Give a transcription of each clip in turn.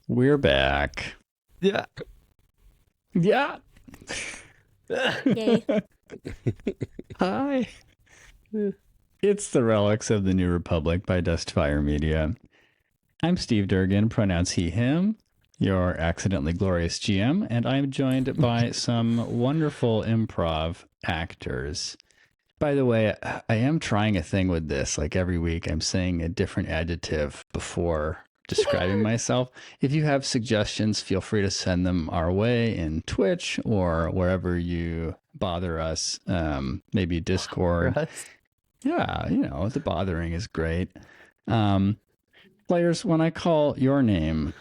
We're back. Yeah. Yeah. Yay. Hi. It's the Relics of the New Republic by Dustfire Media. I'm Steve Durgan, pronouns he, him, your accidentally glorious GM, and I'm joined by some wonderful improv actors. By the way, I am trying a thing with this. Like every week, I'm saying a different adjective before describing myself. If you have suggestions, feel free to send them our way in Twitch or wherever you bother us. Maybe Discord. Yeah, the bothering is great. Players, when I call your name,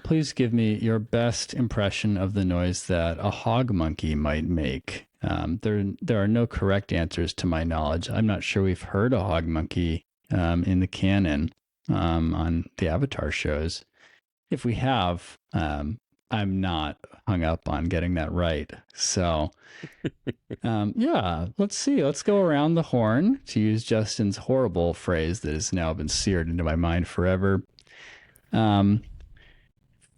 please give me your best impression of the noise that a Hog-Monkey might make. There are no correct answers to my knowledge. I'm not sure we've heard a Hog-Monkey in the canon on the Avatar shows. If we have, I'm not hung up on getting that right. So, yeah, let's see. Let's go around the horn, to use Justin's horrible phrase that has now been seared into my mind forever.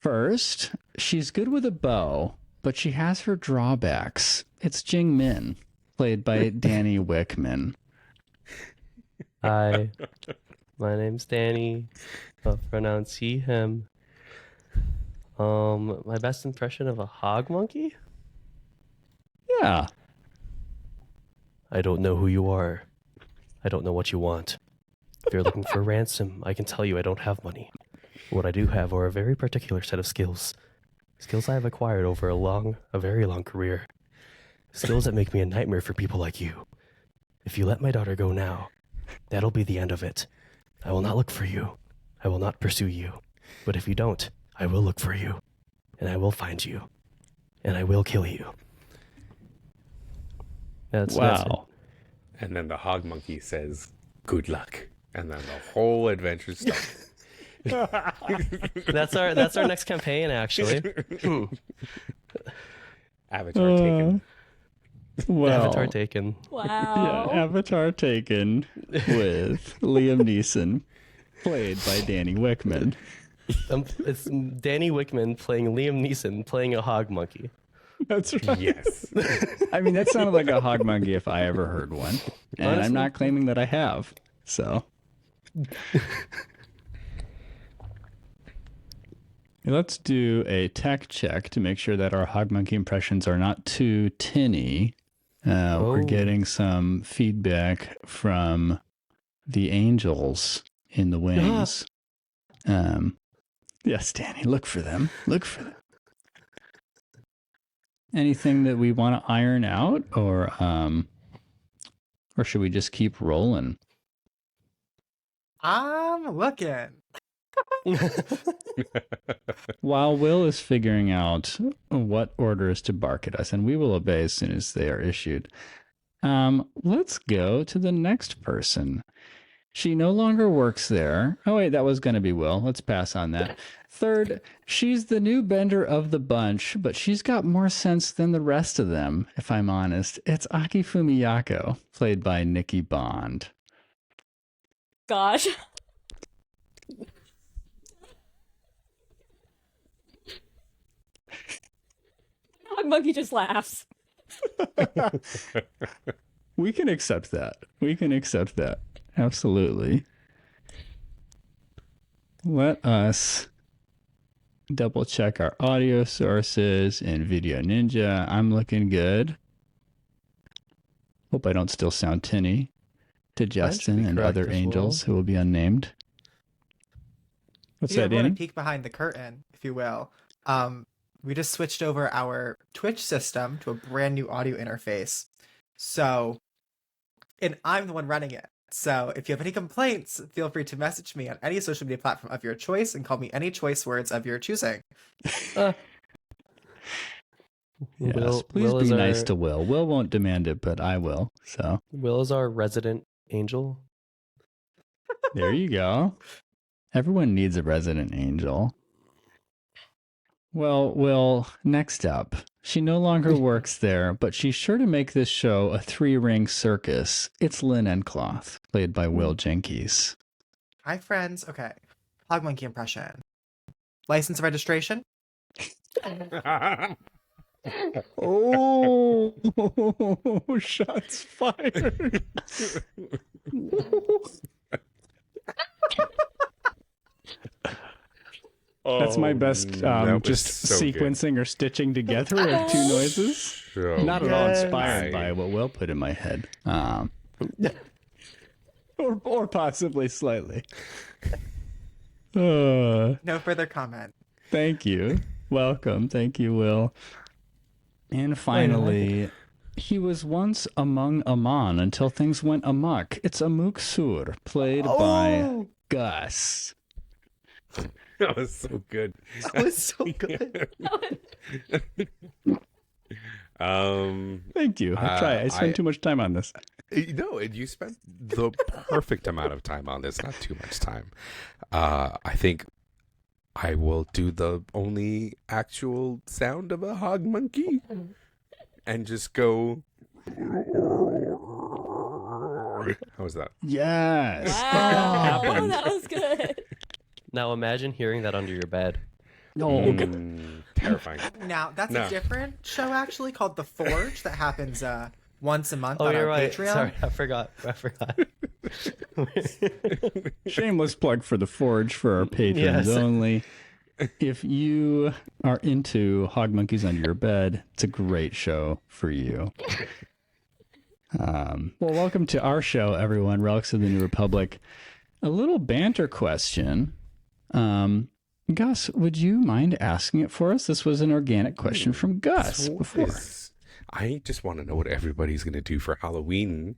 First, she's good with a bow, but she has her drawbacks. It's Jing Min, played by Danny Wickman. Hi, my name's Danny. Pronouns he, him. My best impression of a Hog-Monkey? Yeah. I don't know who you are. I don't know what you want. If you're looking for ransom, I can tell you I don't have money. What I do have are a very particular set of skills. Skills I have acquired over a very long career. Skills that make me a nightmare for people like you. If you let my daughter go now, that'll be the end of it. I will not look for you. I will not pursue you. But if you don't, I will look for you. And I will find you. And I will kill you. That's it. And then the Hog-Monkey says, "Good luck." And then the whole adventure starts. That's our next campaign, actually. Avatar taken. Well, Avatar taken. Wow. Yeah, Avatar taken with Liam Neeson, played by Danny Wickman. It's Danny Wickman playing Liam Neeson playing a Hog-Monkey. That's right. Yes. I mean, that sounded like a Hog-Monkey if I ever heard one. And Honestly, I'm not claiming that I have. So. Let's do a tech check to make sure that our Hog-Monkey impressions are not too tinny. We're getting some feedback from the angels in the wings. Yes, Danny, look for them. Look for them. Anything that we want to iron out, or should we just keep rolling? I'm looking. While Will is figuring out what orders to bark at us, and we will obey as soon as they are issued, let's go to the next person. She no longer works there. Oh, wait, that was going to be Will. Let's pass on that. Third, she's the new bender of the bunch, but she's got more sense than the rest of them, if I'm honest. It's Aki Fumiyako, played by Nikki Bond. Gosh. Hog-Monkey just laughs. We can accept that. We can accept that. Absolutely. Let us double check our audio sources in Video Ninja. I'm looking good. Hope I don't still sound tinny to Justin and other angels who will be unnamed. What's that, You want Danny? to peek behind the curtain, if you will. We just switched over our Twitch system to a brand new audio interface. So, and I'm the one running it. So if you have any complaints, feel free to message me on any social media platform of your choice and call me any choice words of your choosing. Yes, please Will be is nice our- to Will. Will won't demand it, but I will. So Will is our resident angel. there you go. Everyone needs a resident angel. Well, Will, next up. She no longer works there, but she's sure to make this show a 3-ring circus. It's Lynn Encloth, played by Will Jenkins. Hi, friends. Okay. Hog-Monkey impression. License registration? Oh, shots fired. That's my best that was just so good. sequencing or stitching together of two noises. So Not at all Yes. inspired by what Will put in my head. Or possibly slightly. No further comment. Thank you. Welcome. Thank you, Will. And finally, he was once among Aman until things went amok. It's Amuk Sur, played by Gus. That was so good. That was so good. Thank you. I spent too much time on this. No, you spent the perfect amount of time on this, not too much time. I think I will do the only actual sound of a Hog-Monkey and just go. How was that? Yes. Wow, happened. that was good. Now imagine hearing that under your bed. Oh, Terrifying. Now, that's No. a different show actually called The Forge that happens once a month Oh, on you're our right. Patreon. Sorry, I forgot. shameless plug for the Forge for our patrons Yes. only. If you are into Hog-Monkeys Under Your Bed, it's a great show for you. Well, welcome to our show, everyone. Relics of the New Republic. A little banter question. Gus, would you mind asking it for us? This was an organic question from Gus before. I just want to know what everybody's going to do for Halloween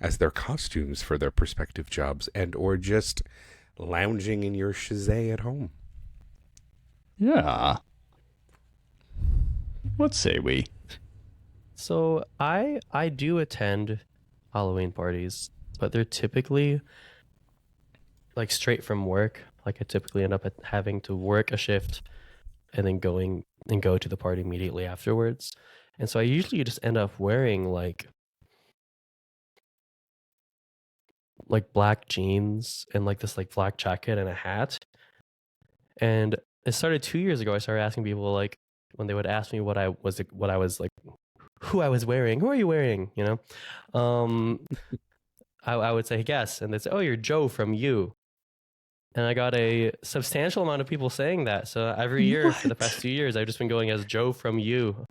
as their costumes for their prospective jobs and or just lounging in your chaise at home. Yeah. What say we? So I do attend Halloween parties, but they're typically like straight from work. Like I typically end up having to work a shift and then go to the party immediately afterwards. And so I usually just end up wearing like black jeans and like this like black jacket and a hat. And it started 2 years ago. I started asking people like when they would ask me what I was like, who I was wearing. Who are you wearing? You know, I would say guess, and they'd say, "Oh, you're Joe from You." And I got a substantial amount of people saying that. So every year for the past 2 years, I've just been going as Joe from You,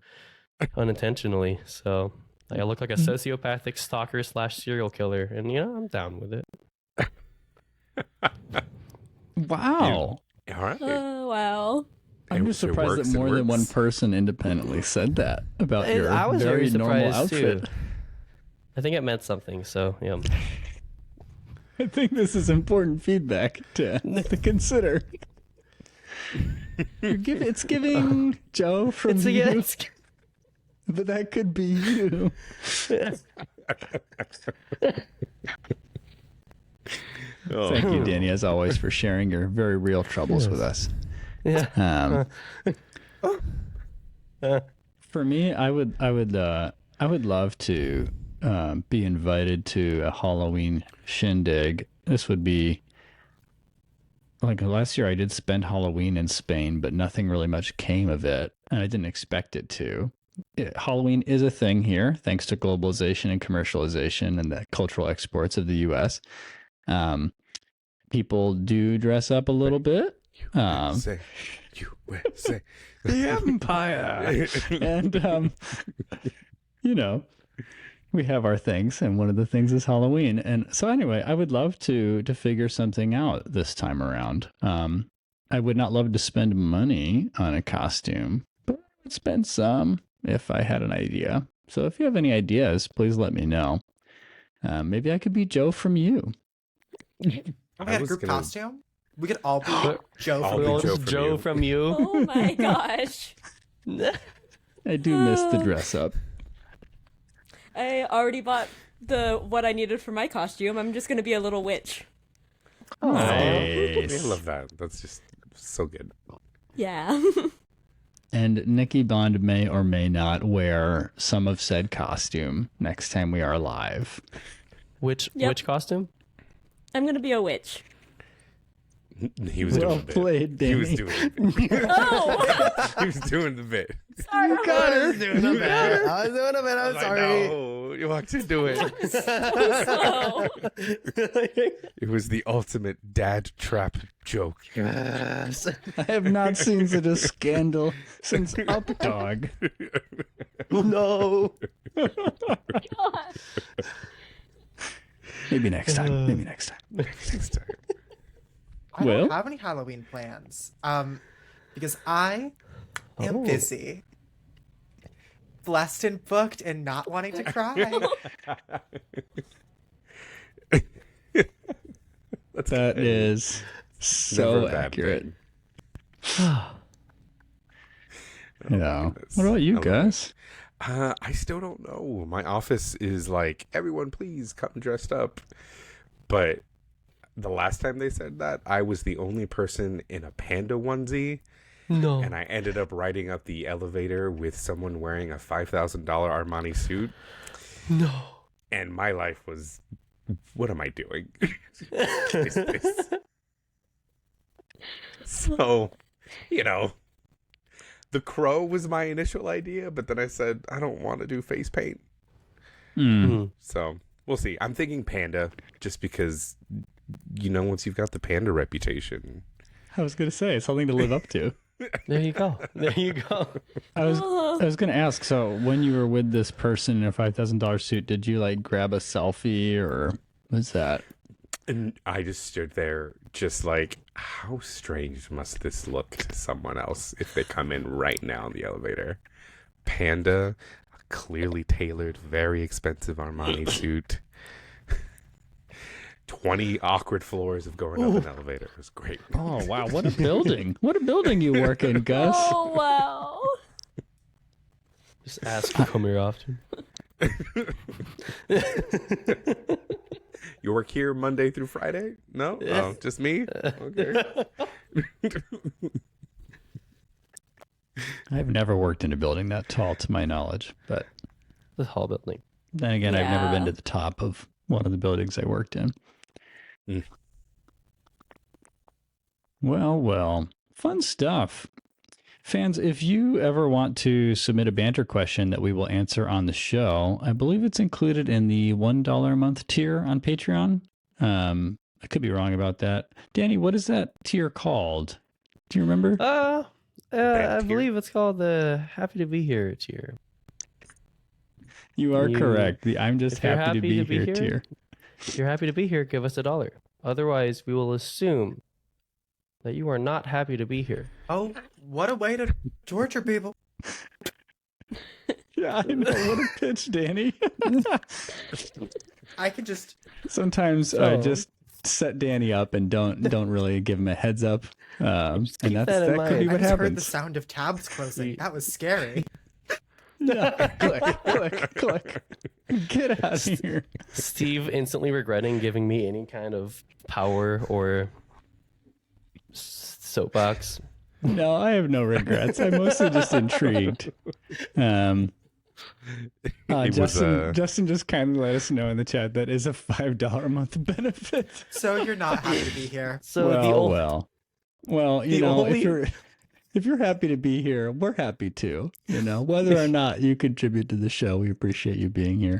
unintentionally. So I look like a sociopathic stalker / serial killer, and you know I'm down with it. Wow. All right. Oh, wow. I'm just It surprised works, that it more than one works. person independently said that about your I was very very normal surprised outfit. too. I think it meant something. So yeah. I think this is important feedback to consider. It's giving Joe from You, but that could be you. Oh. Thank you, Danny, as always, for sharing your very real troubles with us. Yeah. For me, I would love to be invited to a Halloween shindig. This would be like last year. I did spend Halloween in Spain, but nothing really much came of it, and I didn't expect it to. Halloween is a thing here, thanks to globalization and commercialization and the cultural exports of the U.S. People do dress up a little bit. USA. The Empire. And, you know, we have our things, and one of the things is Halloween. And so anyway, I would love to figure something out this time around. I would not love to spend money on a costume, but I would spend some if I had an idea. So if you have any ideas, please let me know. Maybe I could be Joe from You. Oh my god, group costume? We could all be Joe I'll from be You. Joe from Joe You. from You. Oh my gosh. I do miss the dress up. I already bought what I needed for my costume. I'm just gonna be a little witch. I Nice. love that. That's just so good. Yeah. And Nikki Bond may or may not wear some of said costume next time we are live. Which Yep. costume? I'm gonna be a witch. He was Well doing the played, bit. He was Danny. doing the bit. Oh! He was doing the bit. Sorry. You got her. doing a bit. I was doing a bit. I I'm was like, sorry. no, you walked into it. So It was the ultimate dad trap joke. Yes. I have not seen such a scandal since Updog. No. God. Maybe next time. Maybe next time. Next time. I Well? don't have any Halloween plans. Because I am busy. Blessed and booked and not wanting to cry. That is so Never a bad accurate. thing. Yeah. goodness. What about you, I love it. Gus? I still don't know. My office is like, everyone please come dressed up. But the last time they said that, I was the only person in a panda onesie. No. And I ended up riding up the elevator with someone wearing a $5,000 Armani suit. No. And my life was, what am I doing? What is this? So, you know, the crow was my initial idea, but then I said, I don't want to do face paint. Mm. So we'll see. I'm thinking panda just because, you know, once you've got the panda reputation. I was gonna say something to live up to. There you go. There you go. I was gonna ask. So when you were with this person in a $5,000 suit, did you like grab a selfie or what's that? And I just stood there just like, how strange must this look to someone else if they come in right now in the elevator? Panda, a clearly tailored, very expensive Armani suit. 20 awkward floors of going up an elevator. It was great. Oh wow, what a building! What a building you work in, Gus. Oh wow. Just ask to come here often. You work here Monday through Friday? No? Oh, just me? Okay. I've never worked in a building that tall, to my knowledge. But The hall building. then again, I've never been Yeah. to the top of one of the buildings I worked in. Mm. Well, fun stuff. Fans, if you ever want to submit a banter question that we will answer on the show, I believe it's included in the $1 a month tier on Patreon. I could be wrong about that. Danny, what is that tier called? Do you remember? I tier? believe it's called the Happy to Be Here tier. You are you- correct. The I'm just if you're happy to be here here, tier. If you're happy to be here, give us $1. Otherwise, we will assume that you are not happy to be here. Oh, what a way to torture people. Yeah, I know. What a pitch, Danny. I could just Sometimes I So- just set Danny up and don't really give him a heads up. And keep that that in could be mind. I what just heard the happens. sound of tabs closing. That was scary. Yeah. click. Get out of here. Steve instantly regretting giving me any kind of power or soapbox. No, I have no regrets. I'm mostly just intrigued. It was, Justin just kindly let us know in the chat that is a $5 a month benefit. So you're not happy to be here. So the only Well, you the know, only- if you're happy to be here, we're happy too. You know, whether or not you contribute to the show, we appreciate you being here,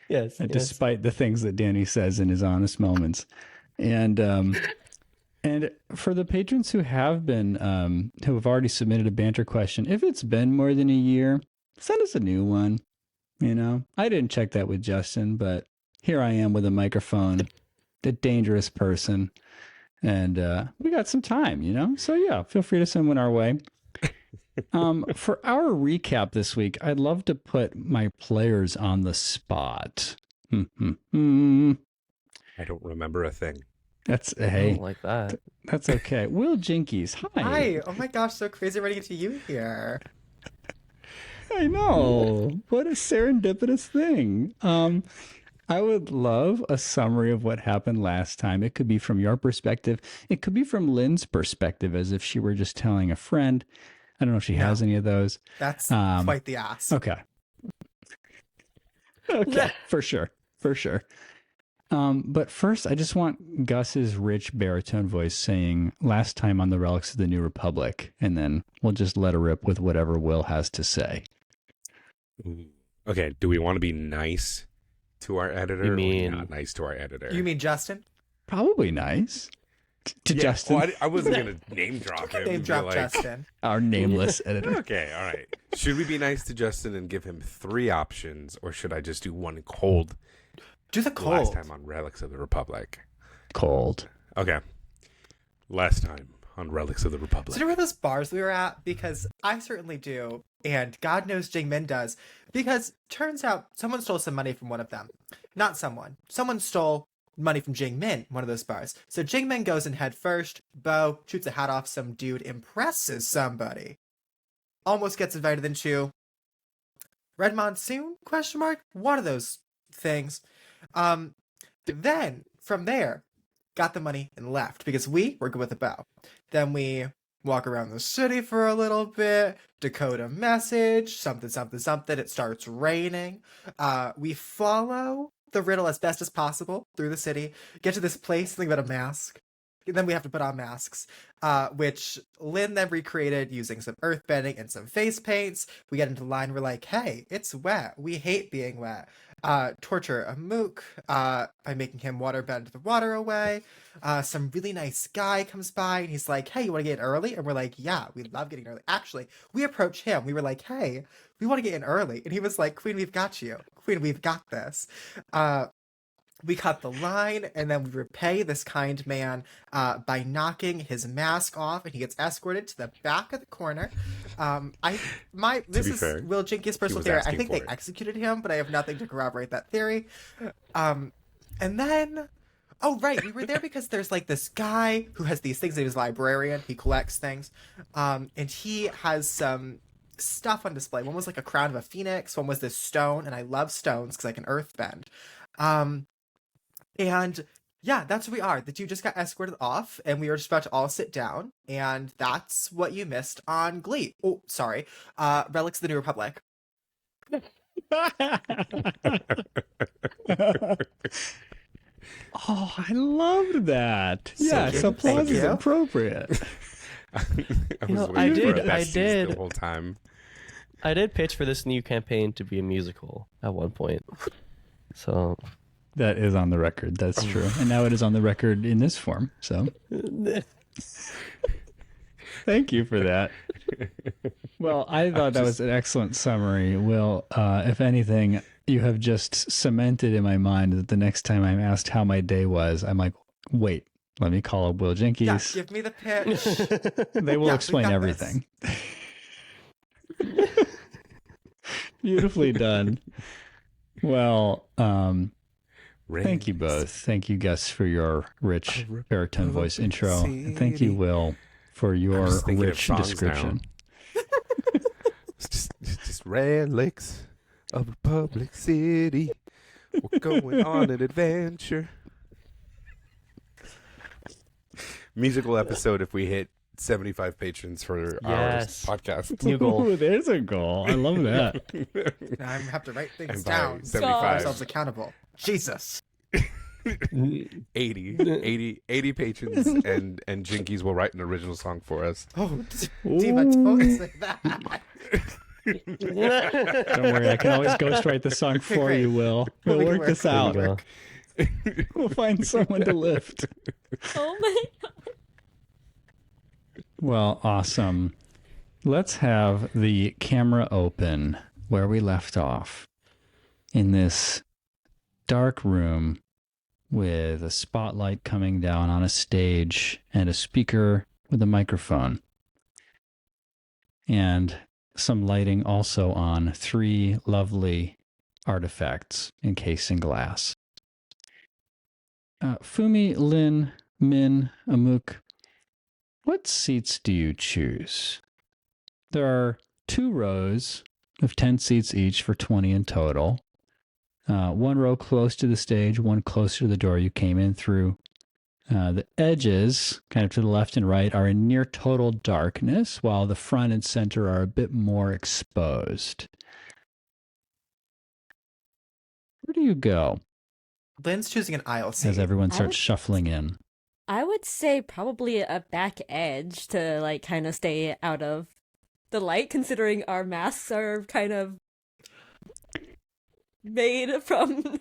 yes, despite the things that Danny says in his honest moments. And for the patrons who have been who have already submitted a banter question, if it's been more than a year, send us a new one. You know, I didn't check that with Justin, but here I am with a microphone, the dangerous person. And we got some time, you know? So yeah, feel free to send one our way. For our recap this week, I'd love to put my players on the spot. I don't remember a thing. That's I hey, don't like that. that's okay. Will Jinkies, hi. Hi. Oh my gosh, so crazy running into you here. I know. What a serendipitous thing. I would love a summary of what happened last time. It could be from your perspective. It could be from Lynn's perspective, as if she were just telling a friend. I don't know if she has any of those. That's Um, quite the ass. Okay. Okay, for sure. But first, I just want Gus's rich baritone voice saying last time on the Relics of the New Republic, and then we'll just let her rip with whatever Will has to say. Okay, do we want to be nice to our editor You mean- or not nice to our editor? You mean Justin? Probably nice. To Yeah, Justin, well, I wasn't going to name drop him. Name and be drop like, Justin. our nameless editor. Okay, all right. Should we be nice to Justin and give him 3 options, or should I just do one cold Do the last cold. time on Relics of the Republic? Cold. Okay. Last time on Relics of the So Republic. do you remember those bars we were at? Because I certainly do, and God knows Jingmin does. Because turns out someone stole some money from one of them. Not someone. Someone stole money from Jingmin, one of those bars. So Jingmin goes in head first. Bo shoots a hat off some dude, impresses somebody. Almost gets invited into Red Monsoon? Question mark? One of those things. Then from there, got the money and left because we were good with the bow. Then we walk around the city for a little bit, decode a message, something, something, something. It starts raining. We follow the riddle as best as possible through the city, get to this place, think about a mask. Then we have to put on masks, which Lynn then recreated using some earthbending and some face paints. We get into line, we're like, hey, it's wet. We hate being wet. Torture a mook by making him waterbend the water away. Some really nice guy comes by and he's like, hey, you want to get in early? And we're like, yeah, we love getting early. Actually, we approach him. We were like, hey, we want to get in early. And he was like, Queen, we've got you. Queen, we've got this. We cut the line, and then we repay this kind man by knocking his mask off, and he gets escorted to the back of the corner. This is fair, Will Jenkins' personal was theory. I asking think they for it. executed him, but I have nothing to corroborate that theory. And then, oh right, we were there because there's like this guy who has these things. He was a librarian. He collects things, and he has some stuff on display. One was like a crown of a phoenix. One was this stone, and I love stones because I can earthbend. And yeah, that's where we are. The two just got escorted off, and we were just about to all sit down, and that's what you missed on Glee. Oh, sorry. Relics of the New Republic. Oh, I loved that. Yes, cute. applause Thank is you. appropriate. I was know, waiting I for did- a I besties did. the whole time. I did pitch for this new campaign to be a musical at one point. So That is on the record. That's true. And now it is on the record in this form. So thank you for that. Well, I thought that was an excellent summary. Will, if anything, you have just cemented in my mind that the next time I'm asked how my day was, I'm like, wait, let me call up Will Yeah, Jenkins. give me the pitch. They will Yeah, we explain got everything. Beautifully done. Well, thank you both. Thank you, Gus, for your rich baritone voice intro. And thank you, Will, for your just thinking of rich songs description. It's just relics of Republic City. We're going on an adventure. Musical episode if we hit 75 patrons for Yes. our podcast. New goal. Ooh, there's a goal. I love that. Now I have to write things And by down. Hold 75, ourselves accountable. Jesus. 80 patrons, and Jinkies will write an original song for us. Oh, Diva, don't say that. Don't worry, I can always ghostwrite the song for great. you, Will. We'll We can work this work. out. There you go. We'll find someone to lift. Oh my god. Well, awesome. Let's have the camera open where we left off in this dark room with a spotlight coming down on a stage and a speaker with a microphone. And some lighting also on 3 lovely artifacts encased in glass. Fumi, Lin, Min, Amuk, what seats do you choose? There are 2 rows of 10 seats each for 20 in total. 1 row close to the stage, 1 closer to the door you came in through. The edges, kind of to the left and right, are in near total darkness, while the front and center are a bit more exposed. Where do you go? Lynn's choosing an aisle seat. as everyone I starts would- shuffling in. I would say probably a back edge to like kind of stay out of the light, considering our masks are kind of made from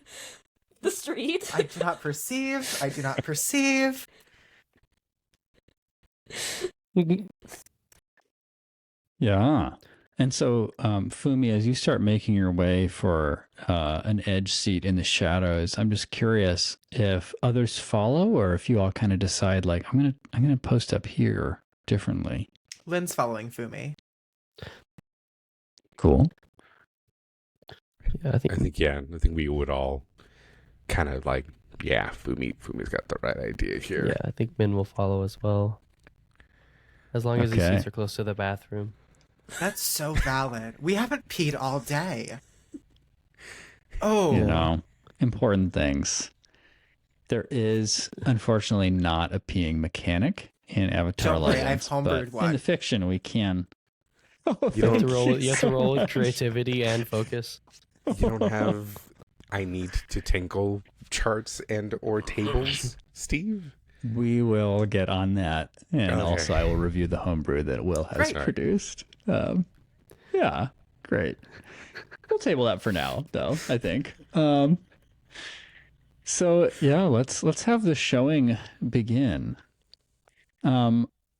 the street. I do not perceive. I do not perceive. Yeah. And so, Fumi, as you start making your way for an edge seat in the shadows, I'm just curious if others follow, or if you all kind of decide, like, I'm gonna post up here differently. Lynn's following Fumi. Cool. Yeah, I think I think we would all kind of like, yeah, Fumi's got the right idea here. Yeah, I think Min will follow as well. As long as the Okay. seats are close to the bathroom. That's so valid. We haven't peed all day. Oh. You know, important things. There is, unfortunately, not a peeing mechanic in Avatar Don't worry, Legends, I've homebrewed but one. in the fiction, we can. Oh, You don't thank You have to so roll much. creativity and focus. You don't have I need to tinkle charts and or tables, Steve? We will get on that, and Okay. also I will review the homebrew that Will has Great. produced. Yeah, great. We'll table that for now, though. I think. So yeah, let's have the showing begin.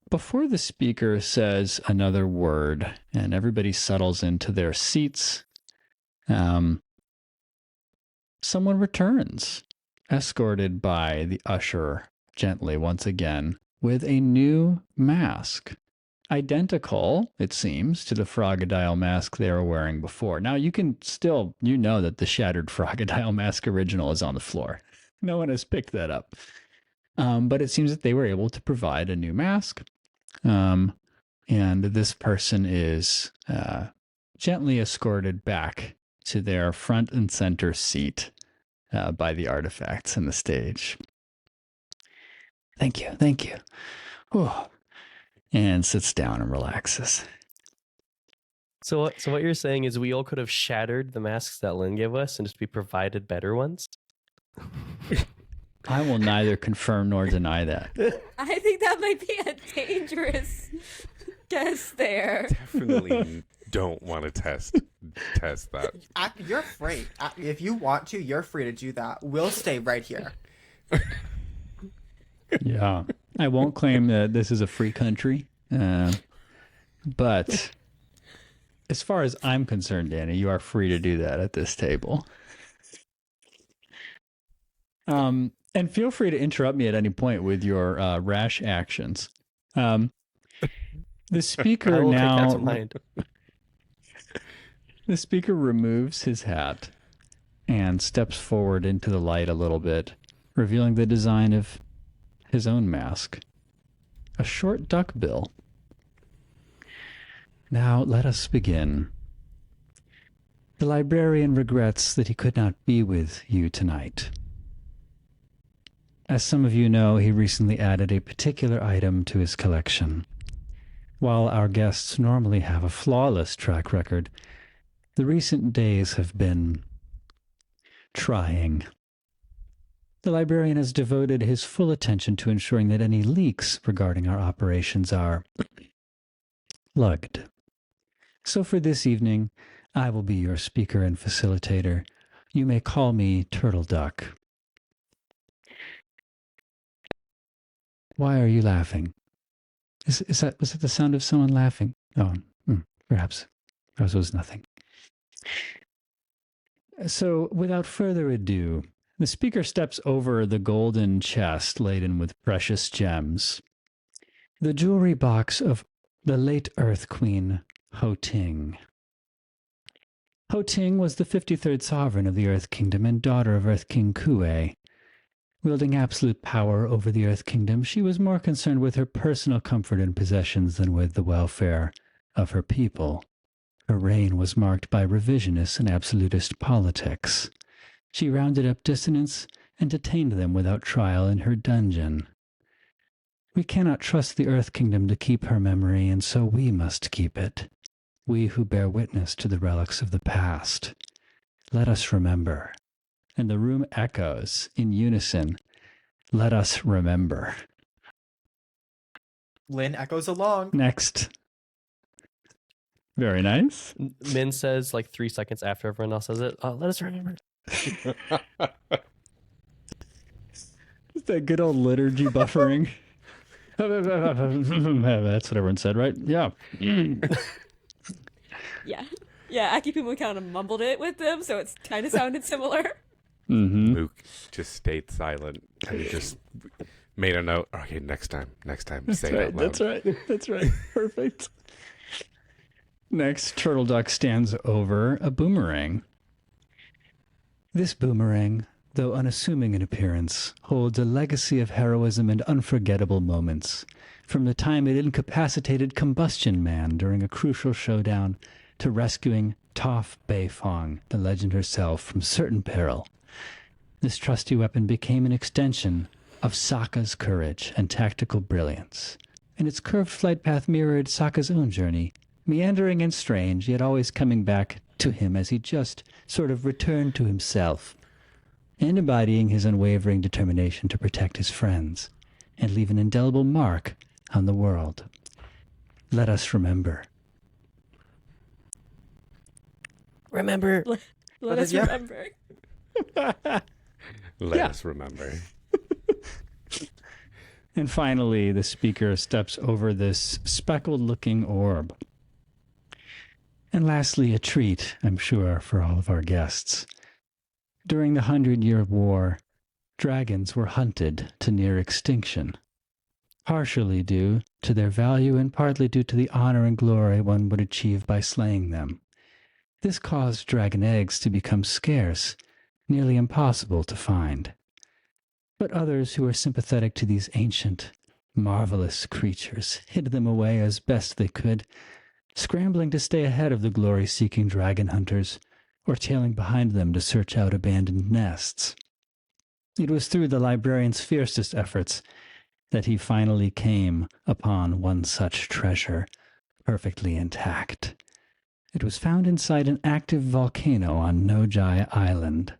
Before the speaker says another word, and everybody settles into their seats, someone returns, escorted by the usher gently once again with a new mask. Identical, it seems, to the Frogodile mask they were wearing before. Now, you can still, you know that the shattered Frogodile mask original is on the floor. No one has picked that up. But it seems that they were able to provide a new mask. And this person is gently escorted back to their front and center seat by the artifacts in the stage. Thank you. Whew. And sits down and relaxes. So what you're saying is we all could have shattered the masks that Lynn gave us and just be provided better ones? I will neither confirm nor deny that. I think that might be a dangerous guess there. Definitely don't want to test that. You're free. If you want to, you're free to do that. We'll stay right here. Yeah. I won't claim that this is a free country. But as far as I'm concerned, Danny, you are free to do that at this table. And feel free to interrupt me at any point with your rash actions. The I speaker will take that now to mind. the speaker removes his hat and steps forward into the light a little bit, revealing the design of his own mask. A short duck bill. Now let us begin. The librarian regrets that he could not be with you tonight. As some of you know, he recently added a particular item to his collection. While our guests normally have a flawless track record, the recent days have been trying. The librarian has devoted his full attention to ensuring that any leaks regarding our operations are lugged. So for this evening, I will be your speaker and facilitator. You may call me Turtle Duck. Why are you laughing? Was it the sound of someone laughing? Oh, perhaps was nothing. So, without further ado, the speaker steps over the golden chest laden with precious gems. The jewelry box of the late Earth Queen, Ho Ting. Ho Ting was the 53rd sovereign of the Earth Kingdom and daughter of Earth King Kue. Wielding absolute power over the Earth Kingdom, she was more concerned with her personal comfort and possessions than with the welfare of her people. Her reign was marked by revisionist and absolutist politics. She rounded up dissidents and detained them without trial in her dungeon. We cannot trust the Earth Kingdom to keep her memory, and so we must keep it. We who bear witness to the relics of the past. Let us remember. and the room echoes in unison. Let us remember. Lynn echoes along. Next. Very nice. Min says like 3 seconds after everyone else says it. Let us remember. Just that good old liturgy buffering. That's what everyone said, right? Yeah. Yeah, Akipuma kind of mumbled it with them, so it's kind of sounded similar. Mm-hmm. Luke just stayed silent and just made a note. Okay, next time, say it out loud. That's right. Perfect. Next, Turtle Duck stands over a boomerang. This boomerang, though unassuming in appearance, holds a legacy of heroism and unforgettable moments, from the time it incapacitated Combustion Man during a crucial showdown to rescuing Toph Beifong, the legend herself, from certain peril. This trusty weapon became an extension of Sokka's courage and tactical brilliance, and its curved flight path mirrored Sokka's own journey, meandering and strange, yet always coming back to him as he just sort of returned to himself, and embodying his unwavering determination to protect his friends and leave an indelible mark on the world. Let us remember. Remember. Let us remember. Let us remember. And finally, the speaker steps over this speckled-looking orb. And lastly, a treat, I'm sure, for all of our guests. During the 100-Year War, dragons were hunted to near extinction, partially due to their value and partly due to the honor and glory one would achieve by slaying them. This caused dragon eggs to become scarce, nearly impossible to find. But others who were sympathetic to these ancient, marvelous creatures hid them away as best they could, scrambling to stay ahead of the glory-seeking dragon hunters, or tailing behind them to search out abandoned nests. It was through the librarian's fiercest efforts that he finally came upon one such treasure, perfectly intact. It was found inside an active volcano on Nojai Island,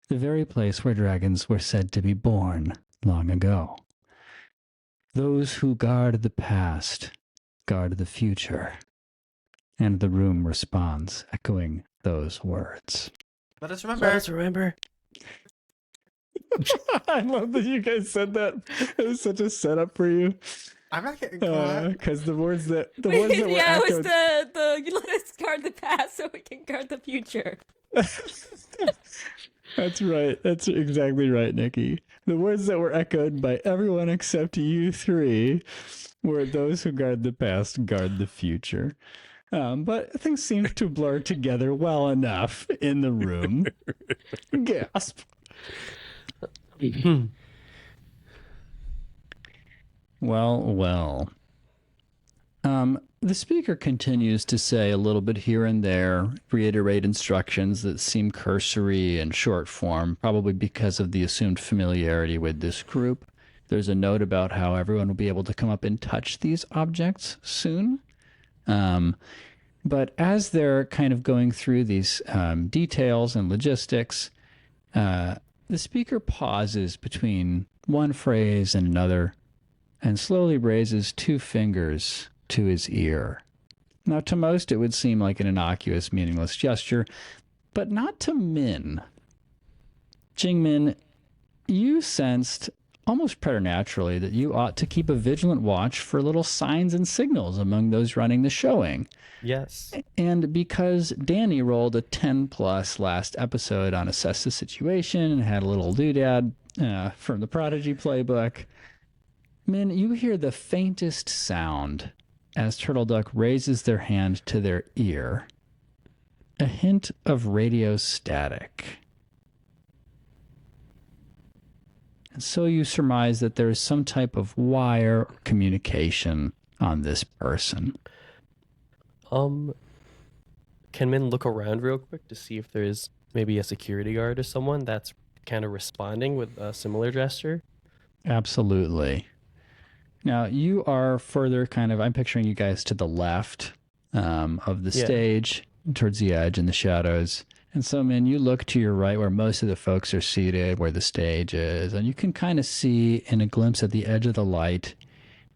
the very place where dragons were said to be born long ago. Those who guard the past guard the future. And the room responds, echoing those words. Let us remember. Let us remember. I love that you guys said that. It was such a setup for you. I'm not getting caught. Because the words that were yeah, echoed... it was the you let us guard the past so we can guard the future. That's right. That's exactly right, Nikki. The words that were echoed by everyone except you three were those who guard the past guard the future. But things seem to blur together well enough in the room. Gasp. Well. The speaker continues to say a little bit here and there, reiterate instructions that seem cursory and short form, probably because of the assumed familiarity with this group. There's a note about how everyone will be able to come up and touch these objects soon. But as they're kind of going through these details and logistics, the speaker pauses between one phrase and another and slowly raises 2 fingers to his ear. Now, to most, it would seem like an innocuous, meaningless gesture, but not to Min. Jingmin, you sensed almost preternaturally that you ought to keep a vigilant watch for little signs and signals among those running the showing. Yes. And because Danny rolled a 10+ last episode on Assess the Situation and had a little doodad from the Prodigy playbook, Min, you hear the faintest sound as Turtle Duck raises their hand to their ear. A hint of radio static. And so you surmise that there is some type of wire or communication on this person. Can Min look around real quick to see if there's maybe a security guard or someone that's kind of responding with a similar gesture? Absolutely. Now, you are further I'm picturing you guys to the left of the stage, towards the edge in the shadows. And so, man, you look to your right where most of the folks are seated, where the stage is, and you can kind of see in a glimpse at the edge of the light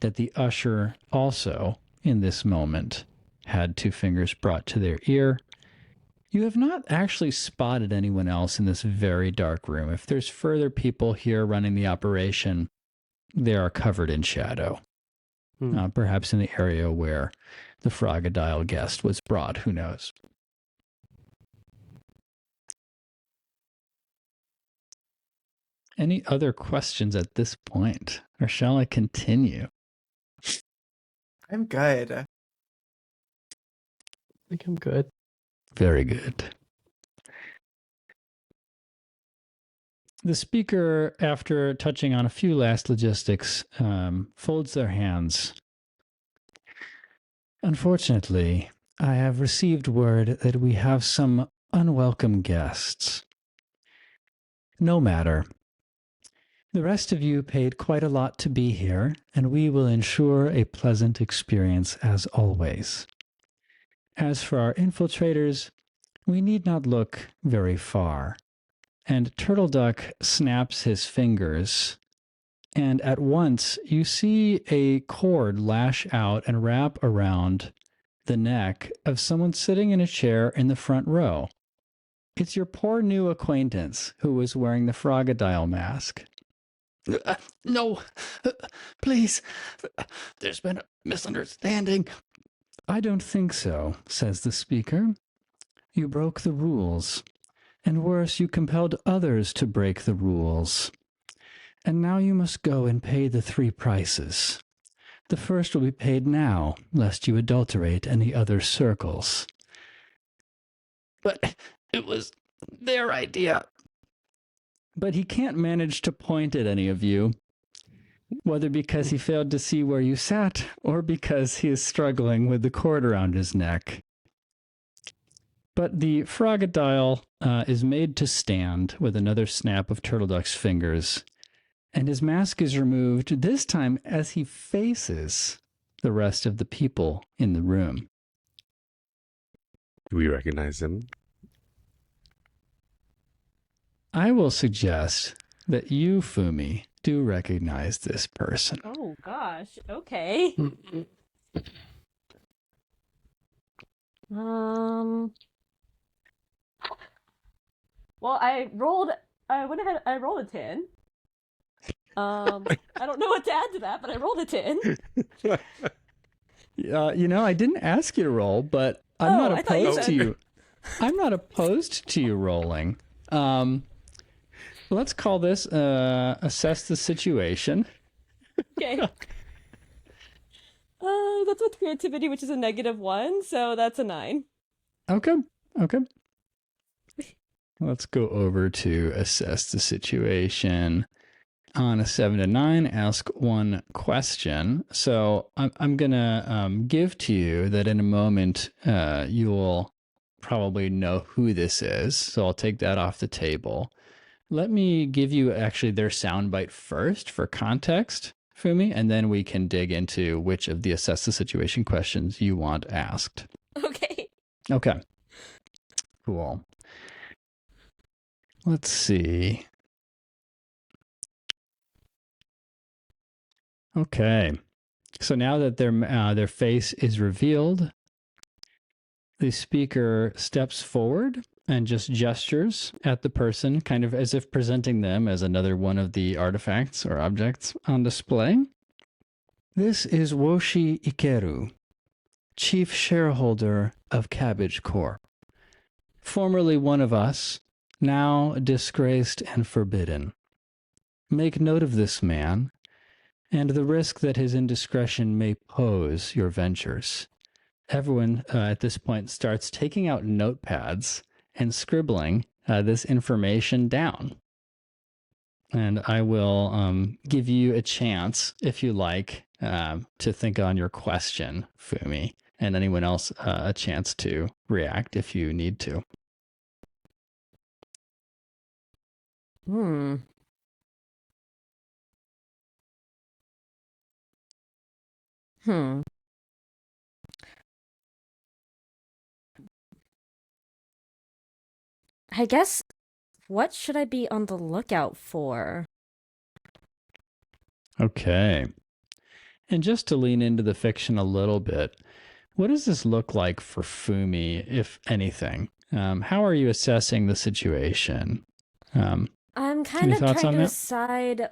that the usher also, in this moment, had two fingers brought to their ear. You have not actually spotted anyone else in this very dark room. If there's further people here running the operation, they are covered in shadow. Perhaps in the area where the Frogadial guest was brought. Who knows? Any other questions at this point? Or shall I continue? I'm good. I think I'm good. Very good. The speaker, after touching on a few last logistics, folds their hands. Unfortunately, I have received word that we have some unwelcome guests. No matter. The rest of you paid quite a lot to be here, and we will ensure a pleasant experience as always. As for our infiltrators, we need not look very far. And Turtle Duck snaps his fingers, and at once you see a cord lash out and wrap around the neck of someone sitting in a chair in the front row. It's your poor new acquaintance who was wearing the Frogadial mask. No, please, there's been a misunderstanding. I don't think so, says the speaker. You broke the rules. And worse, you compelled others to break the rules. And now you must go and pay the 3 prices. The first will be paid now, lest you adulterate any other circles. But it was their idea. But he can't manage to point at any of you, whether because he failed to see where you sat, or because he is struggling with the cord around his neck. But the Frogadial is made to stand with another snap of Turtle Duck's fingers, and his mask is removed, this time as he faces the rest of the people in the room. Do we recognize him? I will suggest that you, Fumi, do recognize this person. Oh gosh. Okay. Well, I went ahead. I rolled a 10. I don't know what to add to that, but I rolled a 10. I didn't ask you to roll, but I'm not I thought you opposed to said. you. I'm not opposed to you rolling. Let's call this assess the situation. Okay. That's with creativity, which is a -1, so that's a 9. Okay. Let's go over to assess the situation. On a 7 to 9, ask one question. So I'm going to give to you that in a moment you'll probably know who this is. So I'll take that off the table. Let me give you actually their soundbite first for context, Fumi, and then we can dig into which of the assess the situation questions you want asked. Okay. Okay. Cool. Let's see. Okay. So now that their face is revealed, the speaker steps forward and just gestures at the person, kind of as if presenting them as another one of the artifacts or objects on display. This is Woshi Ikeru, chief shareholder of Cabbage Corp. Formerly one of us, now disgraced and forbidden. Make note of this man, and the risk that his indiscretion may pose your ventures. Everyone at this point starts taking out notepads and scribbling this information down. And I will give you a chance, if you like, to think on your question, Fumi, and anyone else a chance to react if you need to. I guess, what should I be on the lookout for? Okay. And just to lean into the fiction a little bit, what does this look like for Fumi, if anything? How are you assessing the situation? I'm Any kind of thoughts trying on to that? decide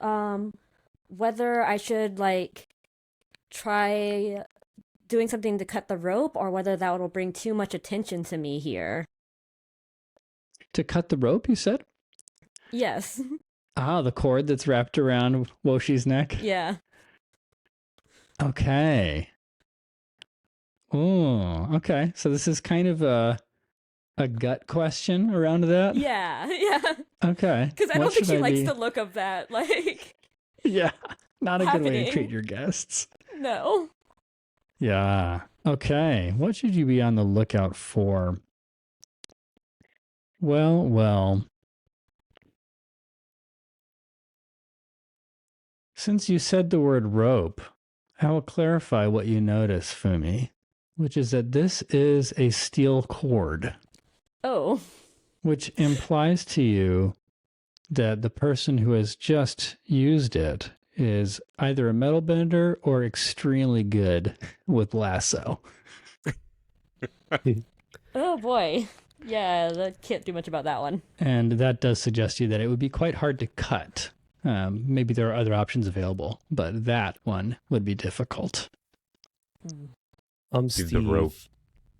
whether I should like try doing something to cut the rope or whether that will bring too much attention to me here. To cut the rope, you said? Yes. Ah, the cord that's wrapped around Woshi's neck? Yeah. Okay. Oh, okay. So this is kind of a gut question around that? Yeah. Yeah. Okay. Because I What don't think should she I likes be- the look of that. Like, Yeah. Not a good way to happening. treat your guests. no. Yeah. Okay. What should you be on the lookout for? Well. Since you said the word rope, I will clarify what you notice, Fumi, which is that this is a steel cord, Oh. which implies to you that the person who has just used it is either a metal bender or extremely good with lasso. Oh boy. Yeah, that can't do much about that one. And that does suggest to you that it would be quite hard to cut. Maybe there are other options available, but that one would be difficult. Steve. the rope.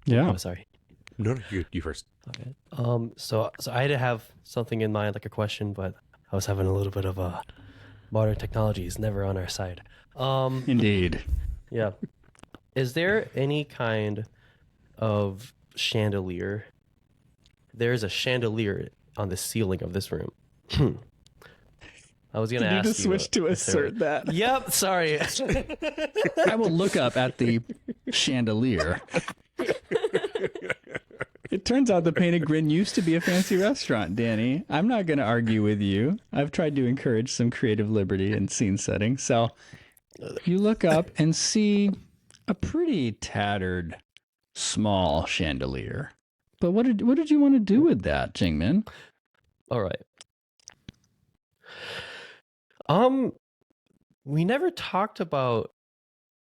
Yeah. Oh, sorry. No, you first. Okay. So I had to have something in mind, like a question, but I was having a little bit of a modern technology is never on our side. Indeed. Yeah. Is there any kind of chandelier? There's a chandelier on the ceiling of this room. I was gonna You need ask to switch to if there- assert that. Yep. Sorry. I will look up at the chandelier. It turns out the Painted Grin used to be a fancy restaurant, Danny. I'm not going to argue with you. I've tried to encourage some creative liberty in scene setting. So you look up and see a pretty tattered, small chandelier. But what did you want to do with that, Jingmin? All right. We never talked about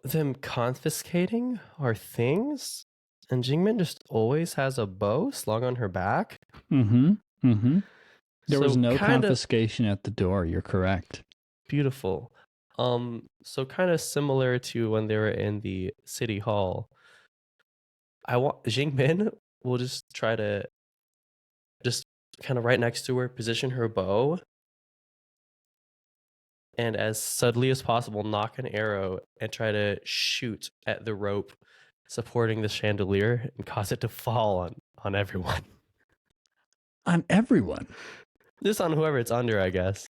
them confiscating our things, and Jingmin just always has a bow slung on her back. Mm-hmm. Mm-hmm. There was So no kinda confiscation at the door. You're correct. beautiful. So kind of similar to when they were in the city hall. I want Jingmin will just try to just kind of right next to her, position her bow, and as subtly as possible knock an arrow and try to shoot at the rope supporting the chandelier and cause it to fall on everyone. On everyone. Just on whoever it's under, I guess.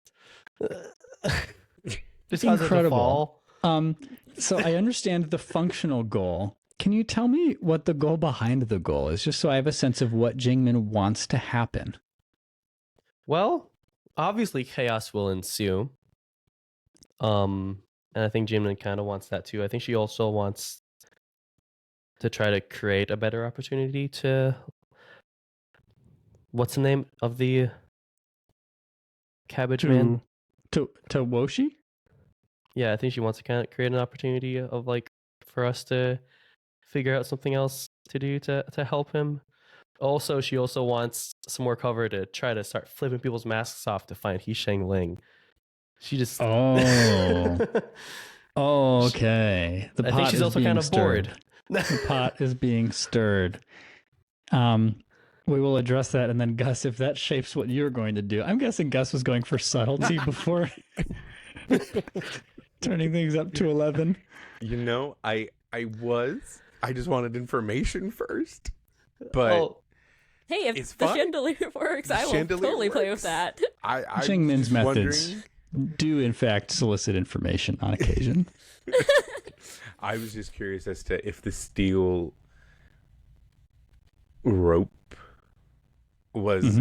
Just cause it to Incredible. fall. So I understand the functional goal. Can you tell me what the goal behind the goal is, just so I have a sense of what Jingmin wants to happen? Well, obviously chaos will ensue. And I think Jingmin kind of wants that too. I think she also wants to try to create a better opportunity to... What's the name of the cabbage man? To Woshi? Yeah, I think she wants to kind of create an opportunity of like for us to figure out something else to do to help him. Also, she also wants some more cover to try to start flipping people's masks off to find He Shang Ling. She just Oh, okay. The I pot think she's is also being kind of stirred. bored. The pot is being stirred. We will address that, and then Gus, if that shapes what you're going to do. I'm guessing Gus was going for subtlety before turning things up to 11. You know, I just wanted information first. But Oh, Hey, if It's the fun. chandelier works, I will Chandelier totally play works. with that. I'm Jingmin's just methods wondering- do, in fact, solicit information on occasion. I was just curious as to if the steel rope was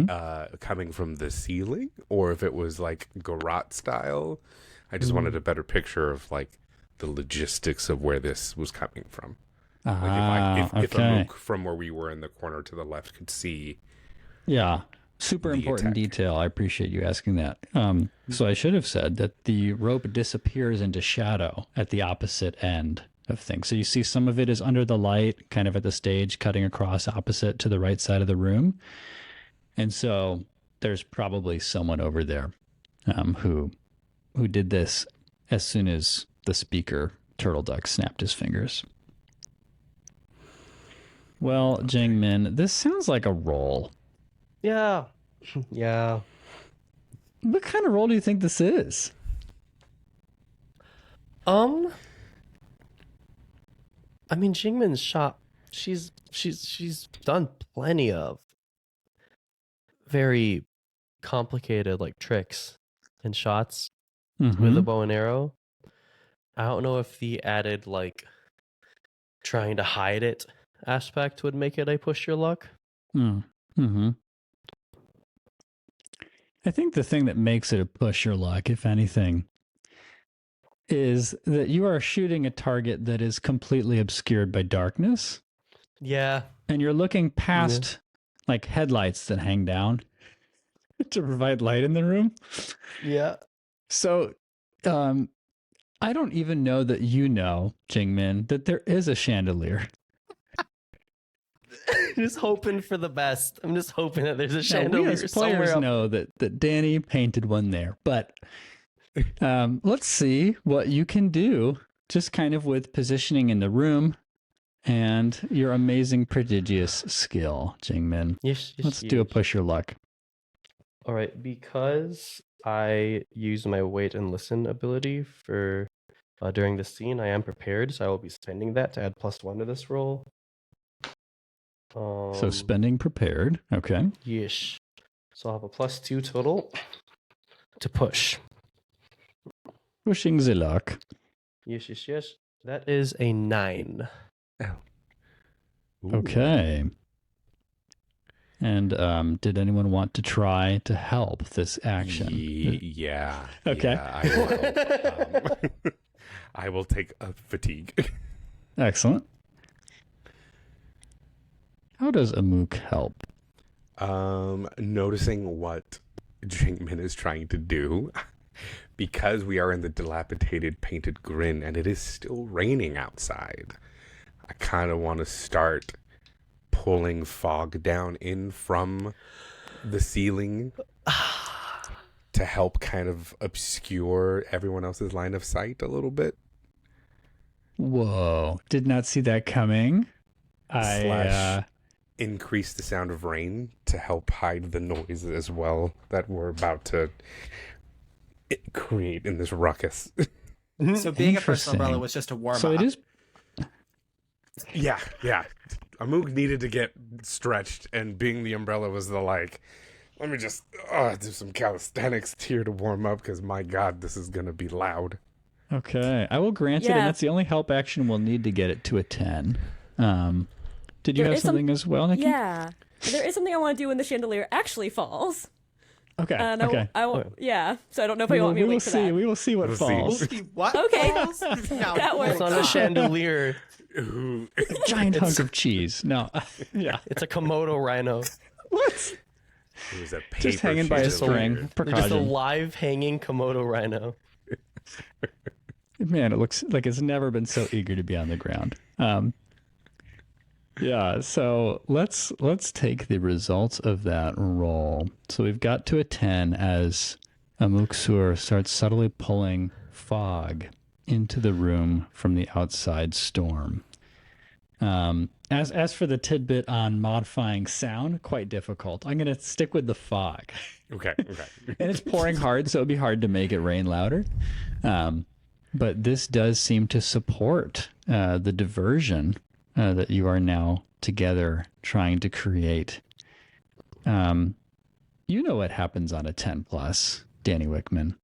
coming from the ceiling or if it was like garrote style. I just wanted a better picture of like the logistics of where this was coming from. Like if a okay. mook from where we were in the corner to the left could see. Yeah. super the important attack. detail. I appreciate you asking that. So I should have said that the rope disappears into shadow at the opposite end of things. So you see some of it is under the light, kind of at the stage, cutting across opposite to the right side of the room. And so there's probably someone over there who did this as soon as the speaker turtle duck snapped his fingers. Well, Jingmin, this sounds like a roll. Yeah. Yeah. What kind of role do you think this is? I mean, Jingmin's shop. She's done plenty of very complicated like tricks and shots with a bow and arrow. I don't know if the added like trying to hide it aspect would make it a push your luck. Mm-hmm. I think the thing that makes it a push your luck, if anything, is that you are shooting a target that is completely obscured by darkness, Yeah. and you're looking past like headlights that hang down to provide light in the room. Yeah. So, I don't even know that you know, Jingmin, that there is a chandelier. Just hoping for the best. I'm just hoping that there's a Now, chandelier we as somewhere players up. know that Danny painted one there, but let's see what you can do just kind of with positioning in the room and your amazing prodigious skill, Jingmin. Yes, Let's do a push your luck. All right, because I use my wait and listen ability for during the scene, I am prepared, so I will be spending that to add +1 to this roll. So spending prepared. Okay. Yes. So I'll have a +2 total to push. Pushing the luck. Yes. That is a 9. Ooh. Okay. And did anyone want to try to help this action? Yeah. Okay. Yeah, I will. I will take a fatigue. Excellent. How does Amuk help? Noticing what Jingmin is trying to do, because we are in the dilapidated painted grin and it is still raining outside. I kind of want to start pulling fog down in from the ceiling to help kind of obscure everyone else's line of sight a little bit. Whoa. Did not see that coming. Slash increase the sound of rain to help hide the noise as well that we're about to create in this ruckus. So being a personal Interesting. umbrella was just a warm up. So it is. Yeah. Amuk needed to get stretched, and being the umbrella was the like, let me just do some calisthenics here to warm up, because my God, this is going to be loud. Okay. I will grant it, Yeah. and that's the only help action we'll need to get it to a 10. Did you There have is some- something as well, Nikki? Yeah. There is something I want to do when the chandelier actually falls. Okay. And okay. I won't, yeah. So I don't know if We you will, want me we to will wait for see. that. We will see what We'll see. falls. What? Okay. Balls? No, That works. It's not a chandelier. Ooh. Giant hunk of cheese. No. Yeah. It's a Komodo rhino. What? It was a paper Just hanging by a chandelier. string. Just a Precaution. live hanging Komodo rhino. Man, it looks like it's never been so eager to be on the ground. Yeah, so let's take the results of that roll. So we've got to a 10 as Amuksur starts subtly pulling fog into the room from the outside storm. As for the tidbit on modifying sound, quite difficult. I'm going to stick with the fog. Okay. And it's pouring hard, so it'd be hard to make it rain louder. But this does seem to support the diversion that you are now together trying to create. You know what happens on a 10 plus, Danny Wickman.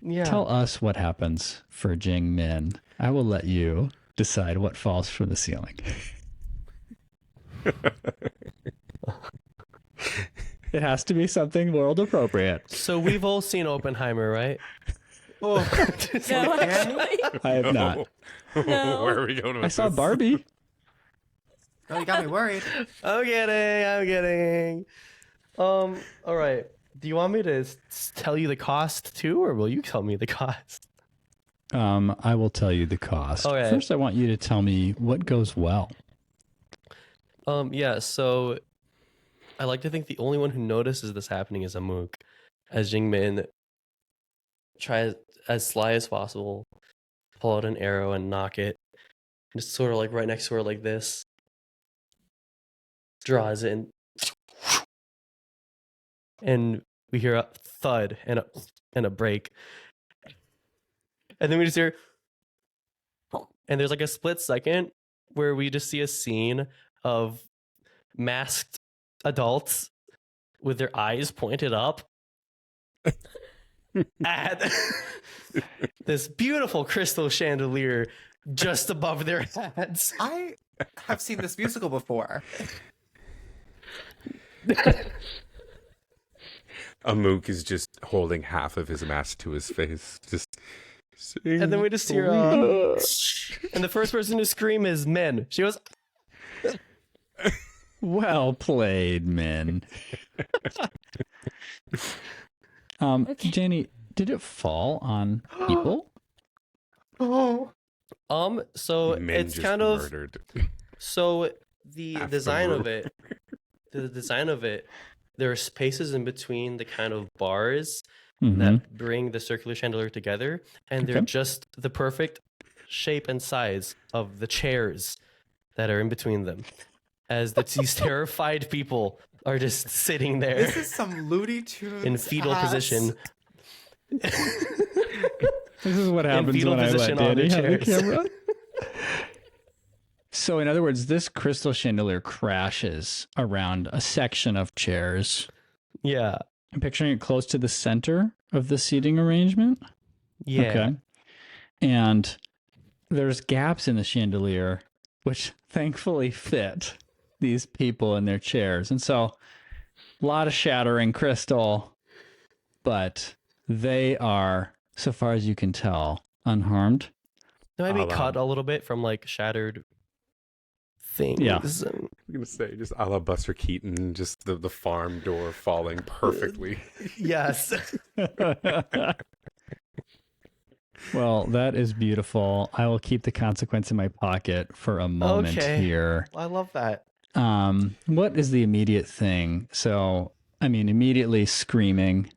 Yeah. Tell us what happens for Jing Min. I will let you decide what falls from the ceiling. It has to be something world appropriate. So we've all seen Oppenheimer, right? No, actually. I have not. No. Where are we going with I saw this? Barbie. Oh, you got me worried. I'm kidding. All right. Do you want me to tell you the cost too, or will you tell me the cost? I will tell you the cost. Okay. First, I want you to tell me what goes well. Yeah, so I like to think the only one who notices this happening is Amuk, as Jingmin tries as sly as possible, pull out an arrow and knock it, just sort of like right next to her like this, draws it, and we hear a thud and a break, and then we just hear, and there's like a split second where we just see a scene of masked adults with their eyes pointed up at this beautiful crystal chandelier just above their heads. I have seen this musical before. Amuk is just holding half of his mask to his face. Just sing And then we just hear, and the first person to scream is Min. She goes, Well played, men. Okay. Janie, did it fall on people? Oh, so Men it's just kind of, murdered. so the Half the design of room. it, there are spaces in between the kind of bars Mhm. that bring the circular chandelier together, and they're Okay. just the perfect shape and size of the chairs that are in between them, as these terrified people are just sitting there this is some Looney Tunes in fetal ass. position. This is what happens fetal when I let position on Danny their have the chairs. camera. So, in other words, this crystal chandelier crashes around a section of chairs. Yeah, I'm picturing it close to the center of the seating arrangement. yeah. Okay. And there's gaps in the chandelier, which thankfully fit these people in their chairs. And so, a lot of shattering crystal, but they are, so far as you can tell, unharmed. They might be I'll, cut a little bit from like shattered things. Yeah. I'm gonna say just a la Buster Keaton, just the farm door falling perfectly. Yes. Well, that is beautiful. I will keep the consequence in my pocket for a moment Okay. here. I love that. What is the immediate thing? So, I mean, immediately screaming,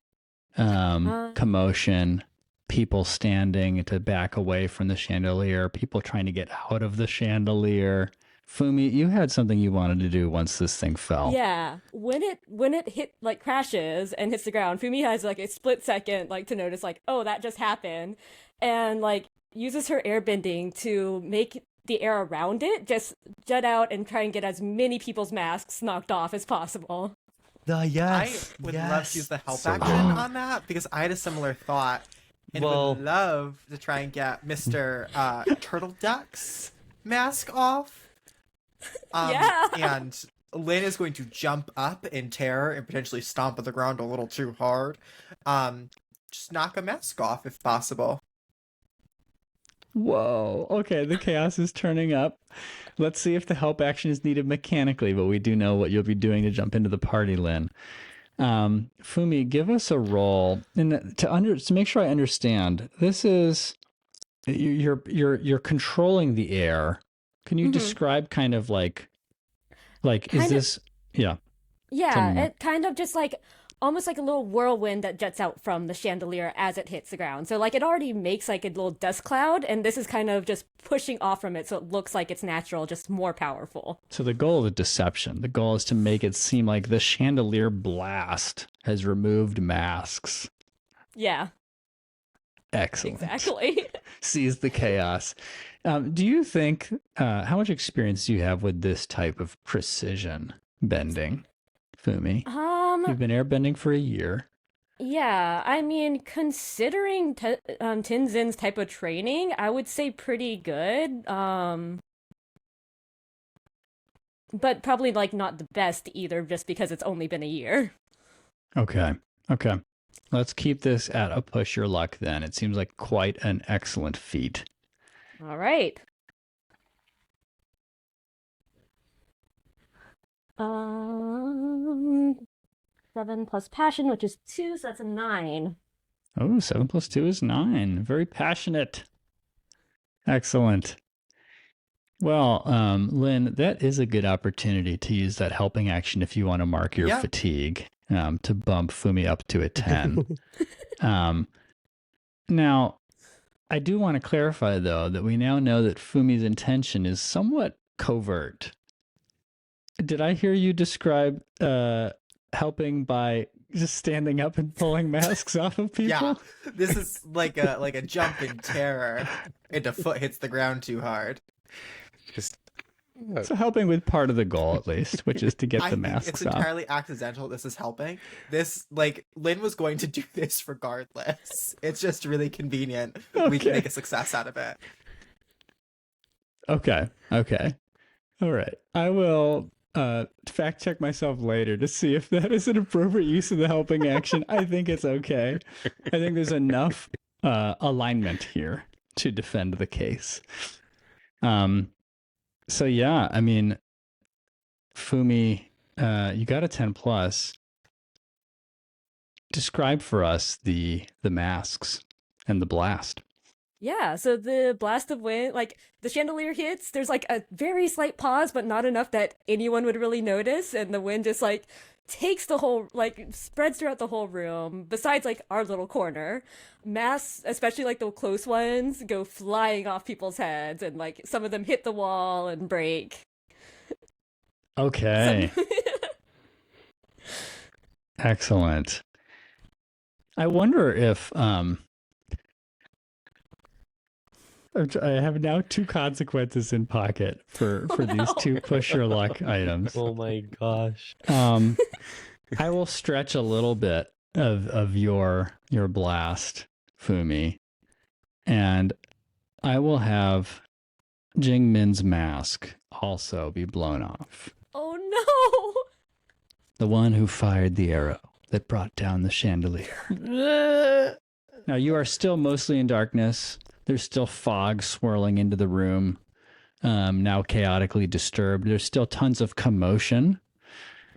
commotion, people standing to back away from the chandelier, people trying to get out of the chandelier. Fumi, you had something you wanted to do once this thing fell. Yeah, when it hit like crashes and hits the ground, Fumi has like a split second like to notice like, oh, that just happened, and like uses her airbending to make the air around it just jut out and try and get as many people's masks knocked off as possible. Yes. I would love to use the help So action good. on that because I had a similar thought and Well- would love to try and get Mr. Turtle Duck's mask off. Yeah. And Elena's going to jump up in terror and potentially stomp on the ground a little too hard. Just knock a mask off if possible. Whoa. Okay, the chaos is turning up. Let's see if the help action is needed mechanically, but we do know what you'll be doing to jump into the party, Lynn. Fumi, give us a roll and to make sure I understand. This is you're controlling the air. Can you Mhm. describe kind of like is Kind of- this yeah. Yeah, Tell me more. it kind of just like almost like a little whirlwind that jets out from the chandelier as it hits the ground. So like it already makes like a little dust cloud, and this is kind of just pushing off from it so it looks like it's natural, just more powerful. So the goal of deception, the goal is to make it seem like the chandelier blast has removed masks. Yeah, Excellent. exactly. Seize the chaos. Do you think, how much experience do you have with this type of precision bending, Fumi? You've been airbending for a year. Yeah, I mean, considering Tinzin's type of training, I would say pretty good. But probably like not the best either, just because it's only been a year. Okay. Let's keep this at a push your luck then. It seems like quite an excellent feat. All right. 7 plus passion, which is 2, so that's a 9. Oh, 7 plus 2 is 9. Very passionate. Excellent. Well, Lynn, that is a good opportunity to use that helping action if you want to mark your fatigue, to bump Fumi up to a 10. Now, I do want to clarify, though, that we now know that Fumi's intention is somewhat covert. Did I hear you describe helping by just standing up and pulling masks off of people? Yeah, this is like a jump in terror, and a foot hits the ground too hard. Just So helping with part of the goal, at least, which is to get I the think masks it's off. entirely accidental. This is helping. This, like, Lynn was going to do this regardless. It's just really convenient. We can Okay. make a success out of it. Okay. All right. I will fact check myself later to see if that is an appropriate use of the helping action. I think it's okay. I think there's enough alignment here to defend the case. So yeah, I mean, Fumi, you got a 10 plus. Describe for us the masks and the blast. Yeah, so the blast of wind, like the chandelier hits, there's like a very slight pause, but not enough that anyone would really notice, and the wind just like takes the whole, like spreads throughout the whole room, besides like our little corner. Masks, especially like the close ones, go flying off people's heads, and like some of them hit the wall and break. Okay. Excellent. I wonder if I have now 2 consequences in pocket for Oh, these no. 2 push your luck items. Oh my gosh. I will stretch a little bit of your blast, Fumi, and I will have Jingmin's mask also be blown off. Oh no! The one who fired the arrow that brought down the chandelier. Now you are still mostly in darkness. There's still fog swirling into the room, now chaotically disturbed. There's still tons of commotion.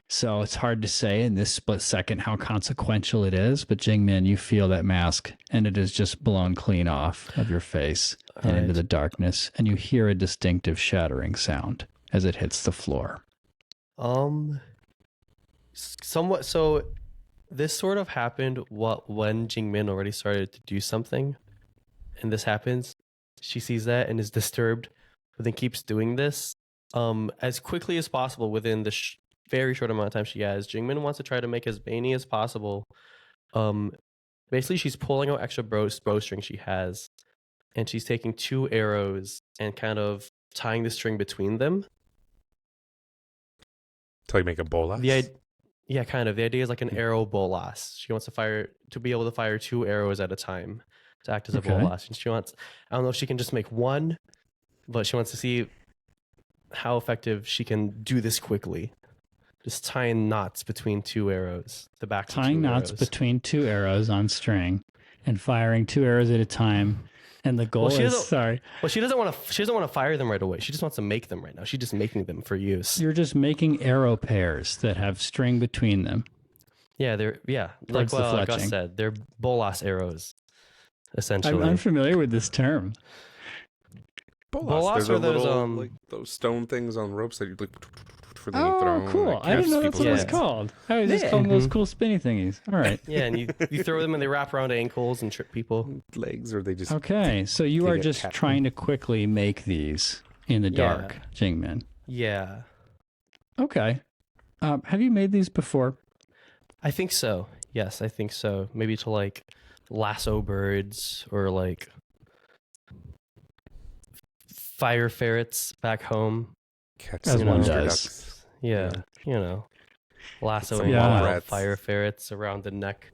So it's hard to say in this split second how consequential it is. But Jingmin, you feel that mask, and it is just blown clean off of your face and into the darkness. And you hear a distinctive shattering sound as it hits the floor. Somewhat. So this sort of happened when Jingmin already started to do something. And this happens, she sees that and is disturbed, but then keeps doing this as quickly as possible within the very short amount of time she has. Jingmin wants to try to make as many as possible. Basically, she's pulling out extra bowstring she has, and she's taking 2 arrows and kind of tying the string between them. Till you make a bola. Yeah, kind of. The idea is like an arrow bolas. She wants to be able to fire 2 arrows at a time to act as a bolas. And she wants, I don't know if she can just make one, but she wants to see how effective she can do this quickly. Just tying knots between 2 arrows. The back Tying knots between 2 arrows on string and firing 2 arrows at a time. And the goal is, sorry. Well, she doesn't want to fire them right away. She just wants to make them right now. She's just making them for use. You're just making arrow pairs that have string between them. Yeah, like Gus fletching. said, they're bolas arrows, essentially. I'm unfamiliar with this term. Bolas. There's are a little, those, like those stone things on ropes that you like for the Oh, throne. cool. Like, I didn't know that's what it was Yeah. called. I was just calling those cool spinny thingies. All right. Yeah, and you throw them and they wrap around ankles and trip people. legs, or they just Okay, so you They are get just cat- trying to quickly make these in the Yeah. dark, Jingmin. Yeah, Okay. Have you made these before? I think so. Yes, I think so. Maybe to like lasso birds or like fire ferrets back home. catch As some one monster does. ducks. Yeah, lassoing Yeah. wild rats. fire ferrets around the neck.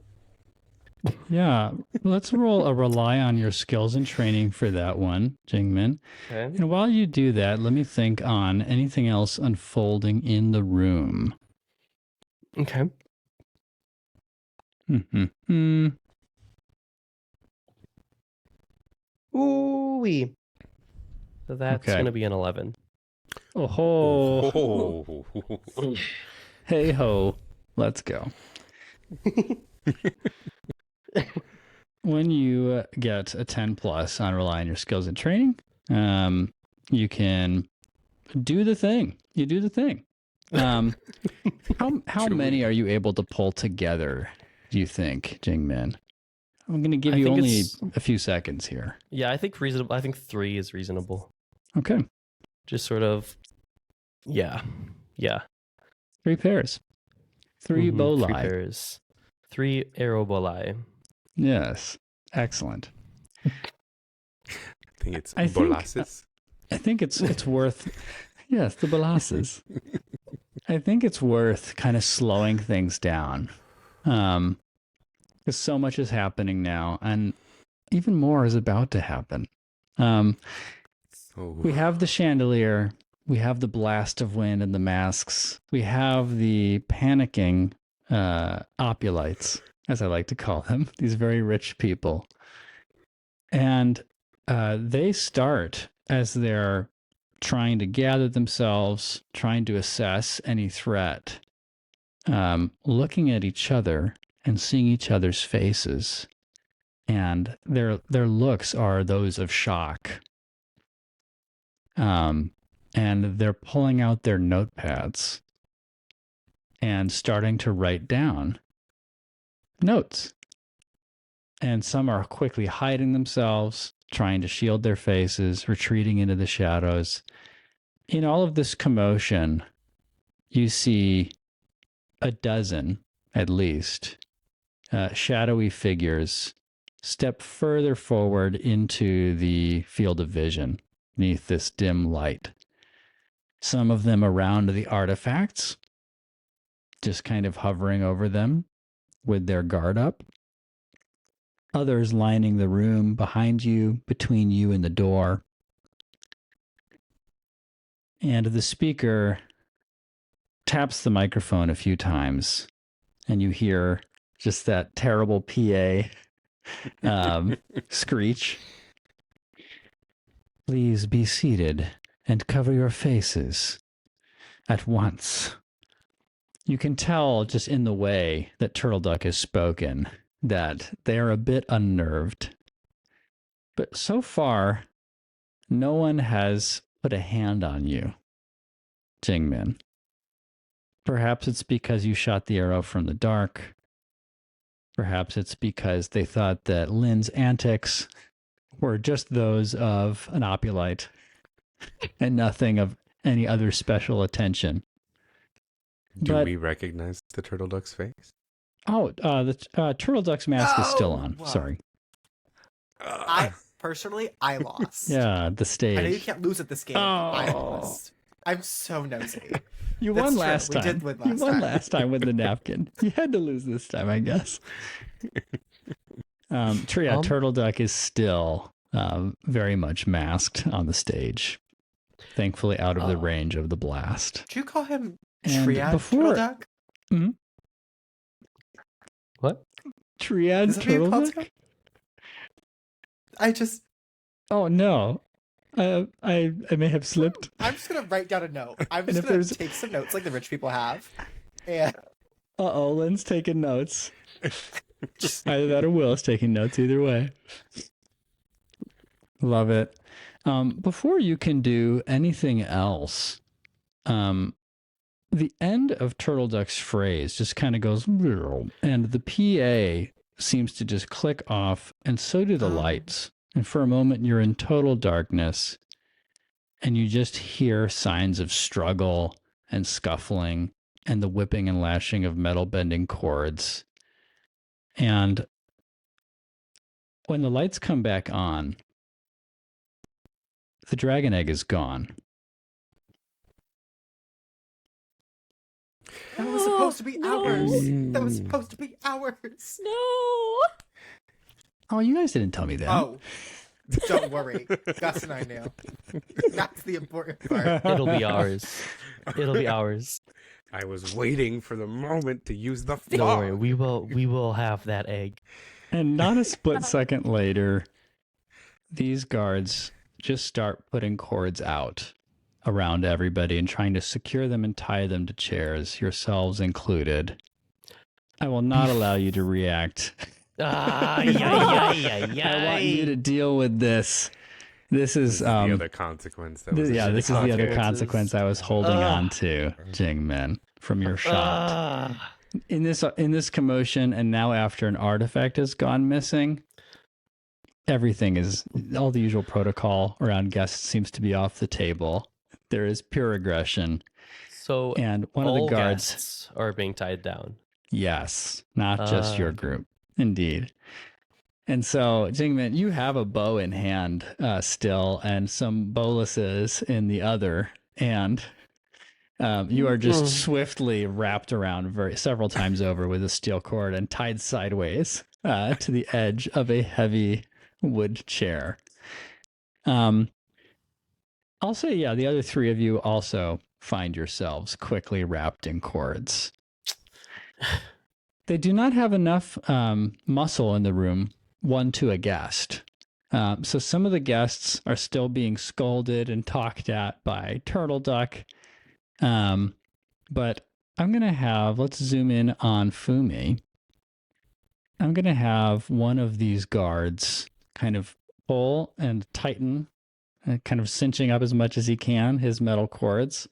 Yeah. Let's roll a rely on your skills and training for that one, Jingmin. Okay. And while you do that, let me think on anything else unfolding in the room. Okay. Mm-hmm. Ooh-wee. So that's Okay. going to be an 11. Oh, Oh. hey ho. Let's go. When you get a 10 plus on rely on your skills and training, you can do the thing. You do the thing. How many are you able to pull together, do you think, Jingmin? I'm going to give I you think only it's- a few seconds here. Yeah, I think reasonable. I think 3 is reasonable. Okay. Just sort of. Yeah. 3 pairs. 3 Mhm, boli. 3 pairs. 3 arrow boli. Yes. Excellent. I think it's I think- molasses. I think it's worth, yes, the molasses. I think it's worth kind of slowing things down. Because so much is happening now, and even more is about to happen. We have the chandelier, we have the blast of wind and the masks, we have the panicking opulites, as I like to call them, these very rich people. And they start as they're trying to gather themselves, trying to assess any threat, looking at each other and seeing each other's faces. And their looks are those of shock. And they're pulling out their notepads and starting to write down notes. And some are quickly hiding themselves, trying to shield their faces, retreating into the shadows. In all of this commotion, you see a dozen, at least, shadowy figures step further forward into the field of vision beneath this dim light. Some of them around the artifacts, just kind of hovering over them with their guard up. Others lining the room behind you, between you and the door. And the speaker taps the microphone a few times, and you hear just that terrible PA screech. Please be seated and cover your faces at once. You can tell just in the way that Turtle Duck has spoken that they're a bit unnerved. But so far, no one has put a hand on you, Jingmin. Perhaps it's because you shot the arrow from the dark. Perhaps it's because they thought that Lynn's antics were just those of an opulite and nothing of any other special attention. Do But- we recognize the turtle duck's face? Oh, the Turtle Duck's mask is still on. Wow. Sorry. I lost. Yeah, the stage. I know you can't lose at this game. I Oh. lost. I'm so nosy. You That's won true. last We time. did win You last won time. last time with the napkin. You had to lose this time, I guess. Turtle Duck is still very much masked on the stage. Thankfully, out of the range of the blast. Did you call him And Triad before- Turtle Duck? What? Triad Is that what you Turtle called Duck? him? I just... Oh no, I may have slipped. I'm just going to write down a note. I'm And just if going there's- to take some notes like the rich people have. And Uh-oh, Lynn's taking notes. Either that or Will's taking notes, either way. Love it. Before you can do anything else, the end of Turtle Duck's phrase just kind of goes, and the PA seems to just click off, and so do the lights. And for a moment, you're in total darkness, and you just hear signs of struggle and scuffling and the whipping and lashing of metal bending cords. And when the lights come back on, the dragon egg is gone. that was supposed to be No. ours. That was supposed to be ours. No. Oh, you guys didn't tell me that. Oh, don't worry. Gus and I knew. That's the important part. It'll be ours. It'll be ours. I was waiting for the moment to use the Don't fog. worry. We will have that egg. And not a split second later, these guards just start putting cords out around everybody and trying to secure them and tie them to chairs, yourselves included. I will not allow you to react. I want you to deal with this. This is the other consequence. That was this is the other consequences. consequence I was holding on to, Jingmin, from your shot. In this commotion, and now after an artifact has gone missing, everything is all the usual protocol around guests seems to be off the table. There is pure aggression. So And one of the guards guests are being tied down. Yes, not just your group. Indeed. And so, Jingmin, you have a bow in hand still and some boluses in the other. And you are just swiftly wrapped around several times over with a steel cord and tied sideways to the edge of a heavy wood chair. I'll say, the other three of you also find yourselves quickly wrapped in cords. They do not have enough muscle in the room, one to a guest. So some of the guests are still being scolded and talked at by Turtle Duck. But I'm going to let's zoom in on Fumi. I'm going to have one of these guards kind of pull and tighten, kind of cinching up as much as he can, his metal cords,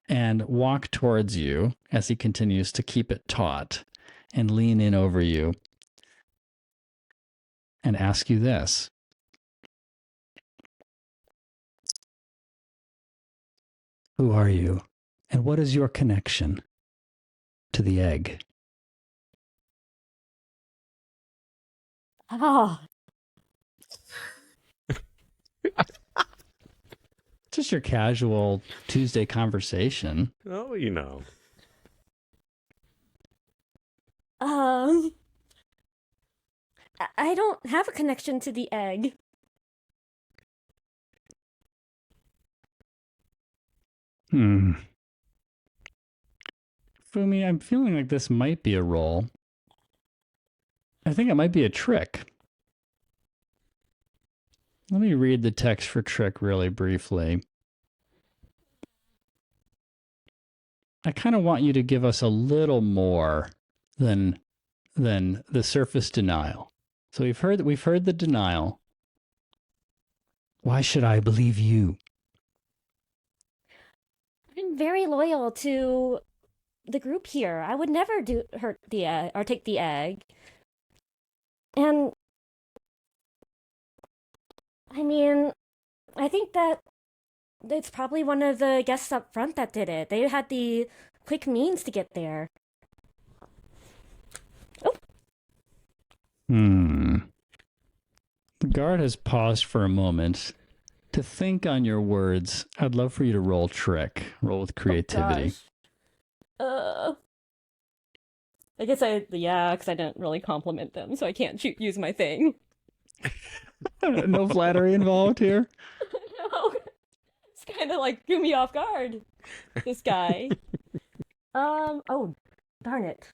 and walk towards you as he continues to keep it taut and lean in over you and ask you this. Who are you? And what is your connection to the egg? Oh, Just your casual Tuesday conversation. Oh, you know. I don't have a connection to the egg. Fumi, I'm feeling like this might be a roll. I think it might be a trick. Let me read the text for trick really briefly. I kind of want you to give us a little more than the surface denial. So we've heard the denial. Why should I believe you? I'm very loyal to the group here. I would never hurt the egg or take the egg. And I mean, I think that it's probably one of the guests up front that did it. They had the quick means to get there. Oh. The guard has paused for a moment to think on your words. I'd love for you to roll trick. Roll with creativity. I guess because I didn't really compliment them, so I can't use my thing. No flattery involved here. No, it's kind of like threw me off guard. This guy. Oh, darn it.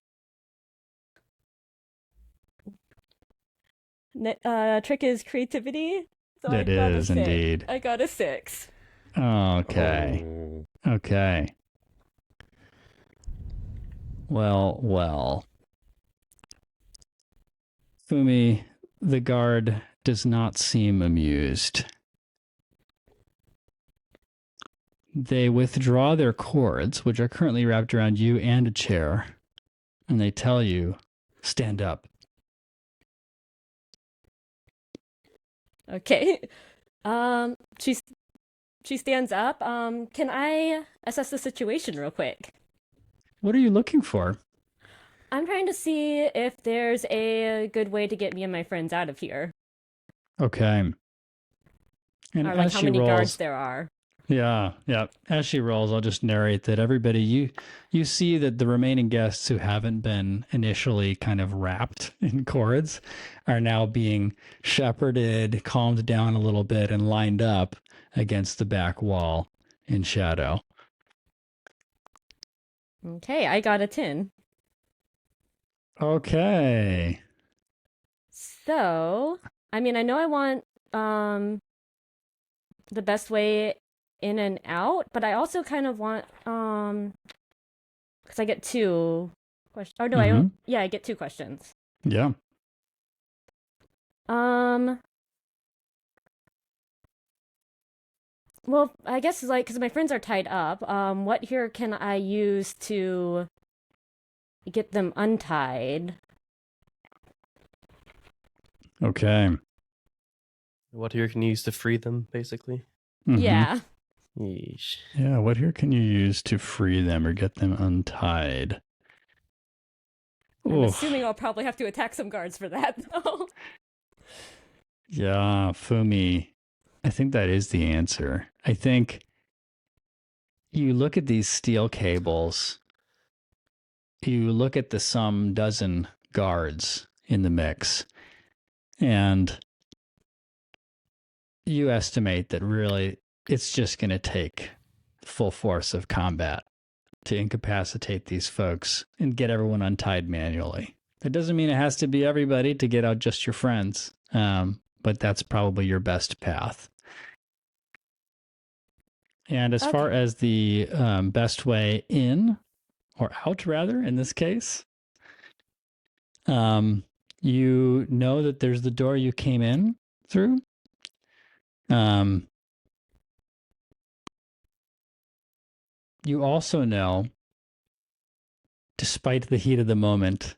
Trick is creativity. So It is indeed. I got a 6. Okay. Oh. Okay. Well. Fumi, the guard does not seem amused. They withdraw their cords, which are currently wrapped around you and a chair, and they tell you, stand up. Okay. She stands up. Can I assess the situation real quick? What are you looking for? I'm trying to see if there's a good way to get me and my friends out of here. Okay. And Or like as how she many rolls, guards there are. Yeah. As she rolls, I'll just narrate that everybody, you see that the remaining guests who haven't been initially kind of wrapped in cords are now being shepherded, calmed down a little bit, and lined up against the back wall in shadow. Okay, I got a 10. Okay. So, I mean, I know I want the best way in and out, but I also kind of want because I get 2 question. Oh no, I don't. Yeah, I get 2 questions. Yeah. Well, I guess like because my friends are tied up. What here can I use to get them untied? Okay. What here can you use to free them, basically? Mhm. Yeah. Yeesh. Yeah, what here can you use to free them or get them untied? I'm Oof. assuming I'll probably have to attack some guards for that, though. Yeah, Fumi. I think that is the answer. I think you look at these steel cables, you look at the some dozen guards in the mix, and you estimate that really it's just going to take full force of combat to incapacitate these folks and get everyone untied manually. That doesn't mean it has to be everybody to get out just your friends, but that's probably your best path. And as far as the best way in, or out rather, in this case, you know that there's the door you came in through. You also know, despite the heat of the moment,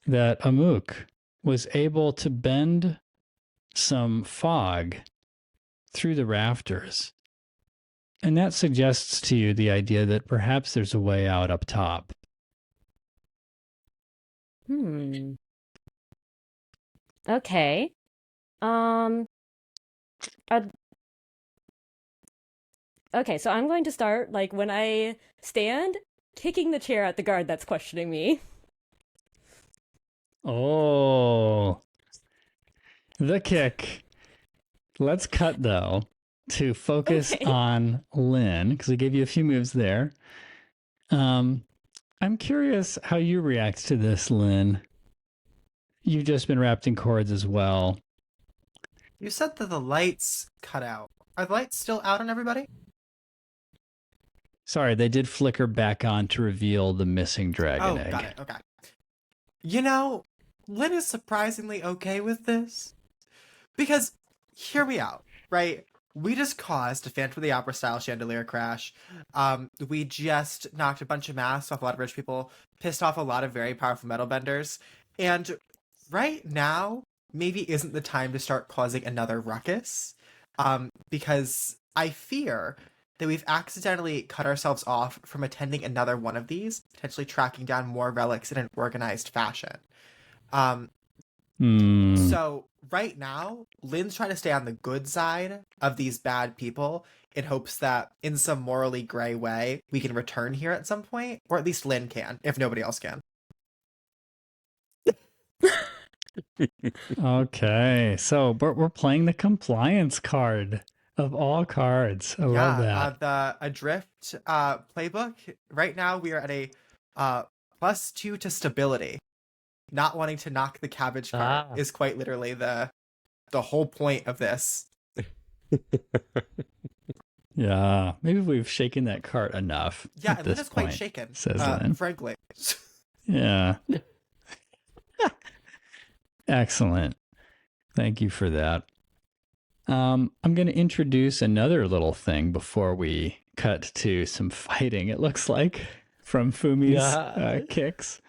that Amuk was able to bend some fog through the rafters. And that suggests to you the idea that perhaps there's a way out up top. Okay. Okay, so I'm going to start, like, when I stand, kicking the chair at the guard that's questioning me. Oh, the kick. Let's cut, though, to focus on Lynn, because I gave you a few moves there. I'm curious how you react to this, Lynn. You've just been wrapped in cords as well. You said that the lights cut out. Are the lights still out on everybody? Sorry, they did flicker back on to reveal the missing dragon egg. Got it. Okay. You know, Lynn is surprisingly okay with this. Because, hear me out, right? We just caused a Phantom of the Opera style chandelier crash. We just knocked a bunch of masks off a lot of rich people, pissed off a lot of very powerful metal benders, and right now maybe isn't the time to start causing another ruckus, because I fear that we've accidentally cut ourselves off from attending another one of these, potentially tracking down more relics in an organized fashion. So right now, Lynn's trying to stay on the good side of these bad people in hopes that in some morally gray way, we can return here at some point, or at least Lynn can, if nobody else can. Okay, so we're playing the compliance card of all cards. I love that. The Adrift playbook, right now we are at a +2 to stability. Not wanting to knock the cabbage cart is quite literally the whole point of this. Yeah, maybe we've shaken that cart enough. Yeah, and Lynn is quite shaken, says Lynn. frankly. Yeah. Excellent. Thank you for that. I'm going to introduce another little thing before we cut to some fighting, it looks like, from Fumi's kicks.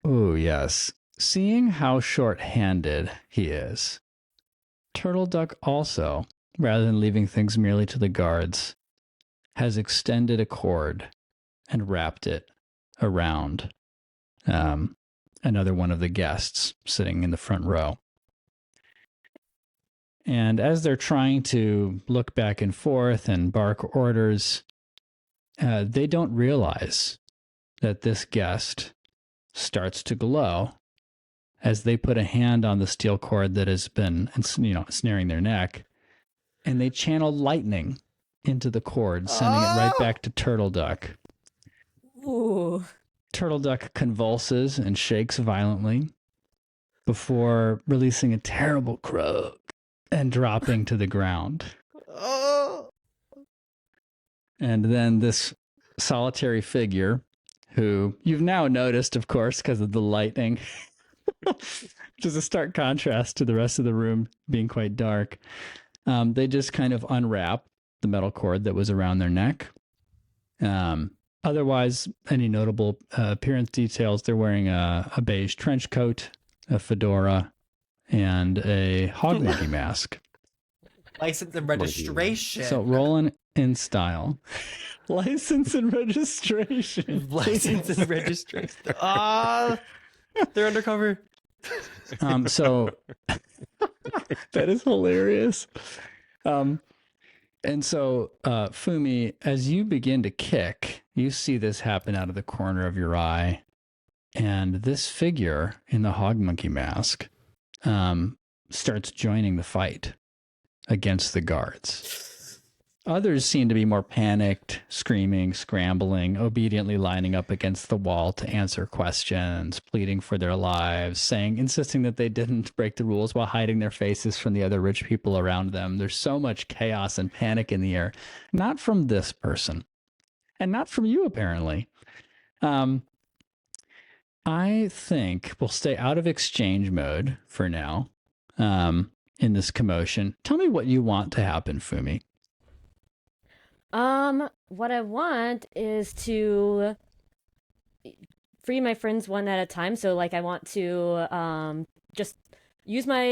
Oh, yes. Seeing how short-handed he is, Turtle Duck also, rather than leaving things merely to the guards, has extended a cord and wrapped it around another one of the guests sitting in the front row. And as they're trying to look back and forth and bark orders, they don't realize that this guest starts to glow as they put a hand on the steel cord that has been, snaring their neck, and they channel lightning into the cord, sending it right back to Turtle Duck. Ooh. Turtle Duck convulses and shakes violently before releasing a terrible croak and dropping to the ground. And then this solitary figure, who you've now noticed, of course, because of the lightning, which is a stark contrast to the rest of the room being quite dark. They just kind of unwrap the metal cord that was around their neck. Otherwise, any notable appearance details, they're wearing a beige trench coat, a fedora, and a Hog-Monkey mask. License and registration. So rolling in style. License and registration. License and registration. Ah, they're undercover. So that is hilarious. And so, Fumi, as you begin to kick, you see this happen out of the corner of your eye. And this figure in the Hog-Monkey mask starts joining the fight against the guards. Others seem to be more panicked, screaming, scrambling, obediently lining up against the wall to answer questions, pleading for their lives, insisting that they didn't break the rules while hiding their faces from the other rich people around them. There's so much chaos and panic in the air. Not from this person, and not from you, apparently. I think we'll stay out of exchange mode for now. In this commotion. Tell me what you want to happen, Fumi. What I want is to free my friends one at a time. So, like, I want to just use my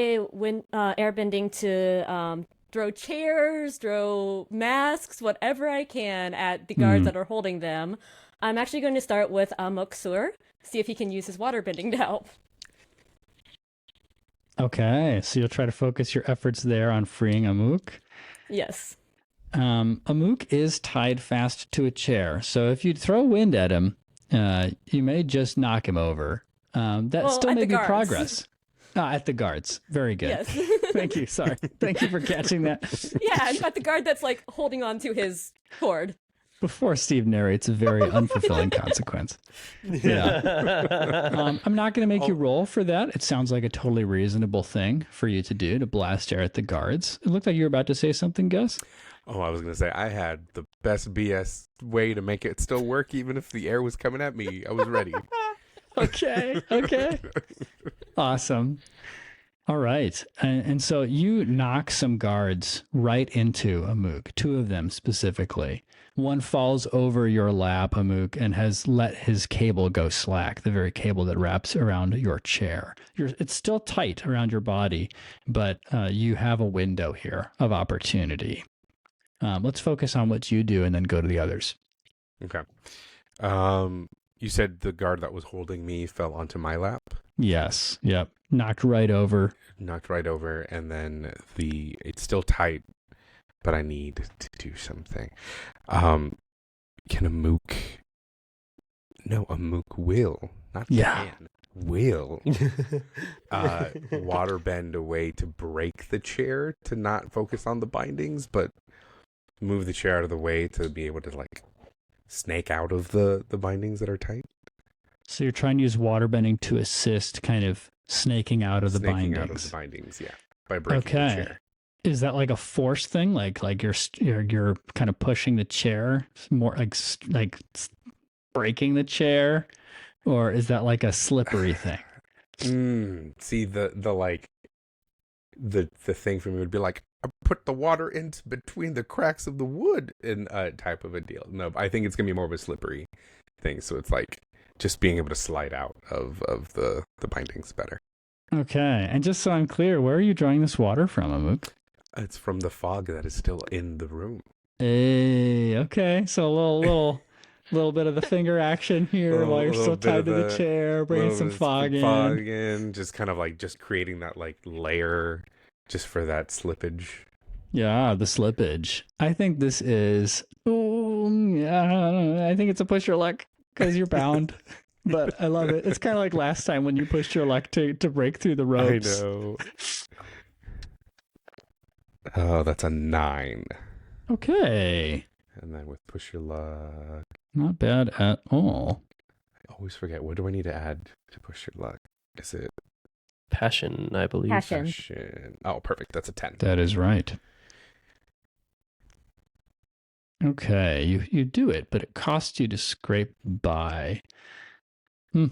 airbending to throw chairs, throw masks, whatever I can at the guards that are holding them. I'm actually going to start with Moksur, see if he can use his waterbending to help. Okay, so you'll try to focus your efforts there on freeing Amuk. Yes. Amuk is tied fast to a chair, so if you throw wind at him, you may just knock him over. Still may be progress. At the guards. Very good. Yes. Thank you. Sorry. Thank you for catching that. Yeah, I've got the guard that's like holding on to his cord. Before Steve narrates a very unfulfilling consequence. Yeah. I'm not going to make you roll for that. It sounds like a totally reasonable thing for you to do, to blast air at the guards. It looked like you were about to say something, Gus. Oh, I was going to say, I had the best BS way to make it still work, even if the air was coming at me. I was ready. Okay. Awesome. All right. And so you knock some guards right into Amuk, two of them specifically. One falls over your lap, Amuk, and has let his cable go slack, the very cable that wraps around your chair. It's still tight around your body, but you have a window here of opportunity. Let's focus on what you do and then go to the others. Okay. You said the guard that was holding me fell onto my lap? Yes. Yep. Knocked right over, and then it's still tight, but I need to do something. Can Amuk... No, Amuk will, not can, will waterbend a way to break the chair, to not focus on the bindings, but move the chair out of the way to be able to, like, snake out of the bindings that are tight. So you're trying to use waterbending to assist kind of snaking out of the bindings. Out of the bindings, yeah. By breaking the chair. Is that like a force thing? Like you're kind of pushing the chair, more like breaking the chair, or is that like a slippery thing? See the thing for me would be like, I put the water in between the cracks of the wood in type of a deal. No, I think it's gonna be more of a slippery thing. So it's like just being able to slide out of the bindings better. Okay, and just so I'm clear, where are you drawing this water from, Amuk? It's from the fog that is still in the room. Hey, okay. So a little bit of the finger action here while you're still tied to the chair, bringing some fog in. Just kind of like just creating that like layer just for that slippage. Yeah, the slippage. I think this is, I think it's a push your luck because you're bound. But I love it. It's kind of like last time when you pushed your luck to break through the ropes. I know. Oh, that's a 9. Okay. And then with push your luck. Not bad at all. I always forget. What do I need to add to push your luck? Is it passion, I believe. Passion. Oh, perfect. That's a 10. That is right. Okay, you do it, but it costs you to scrape by. Do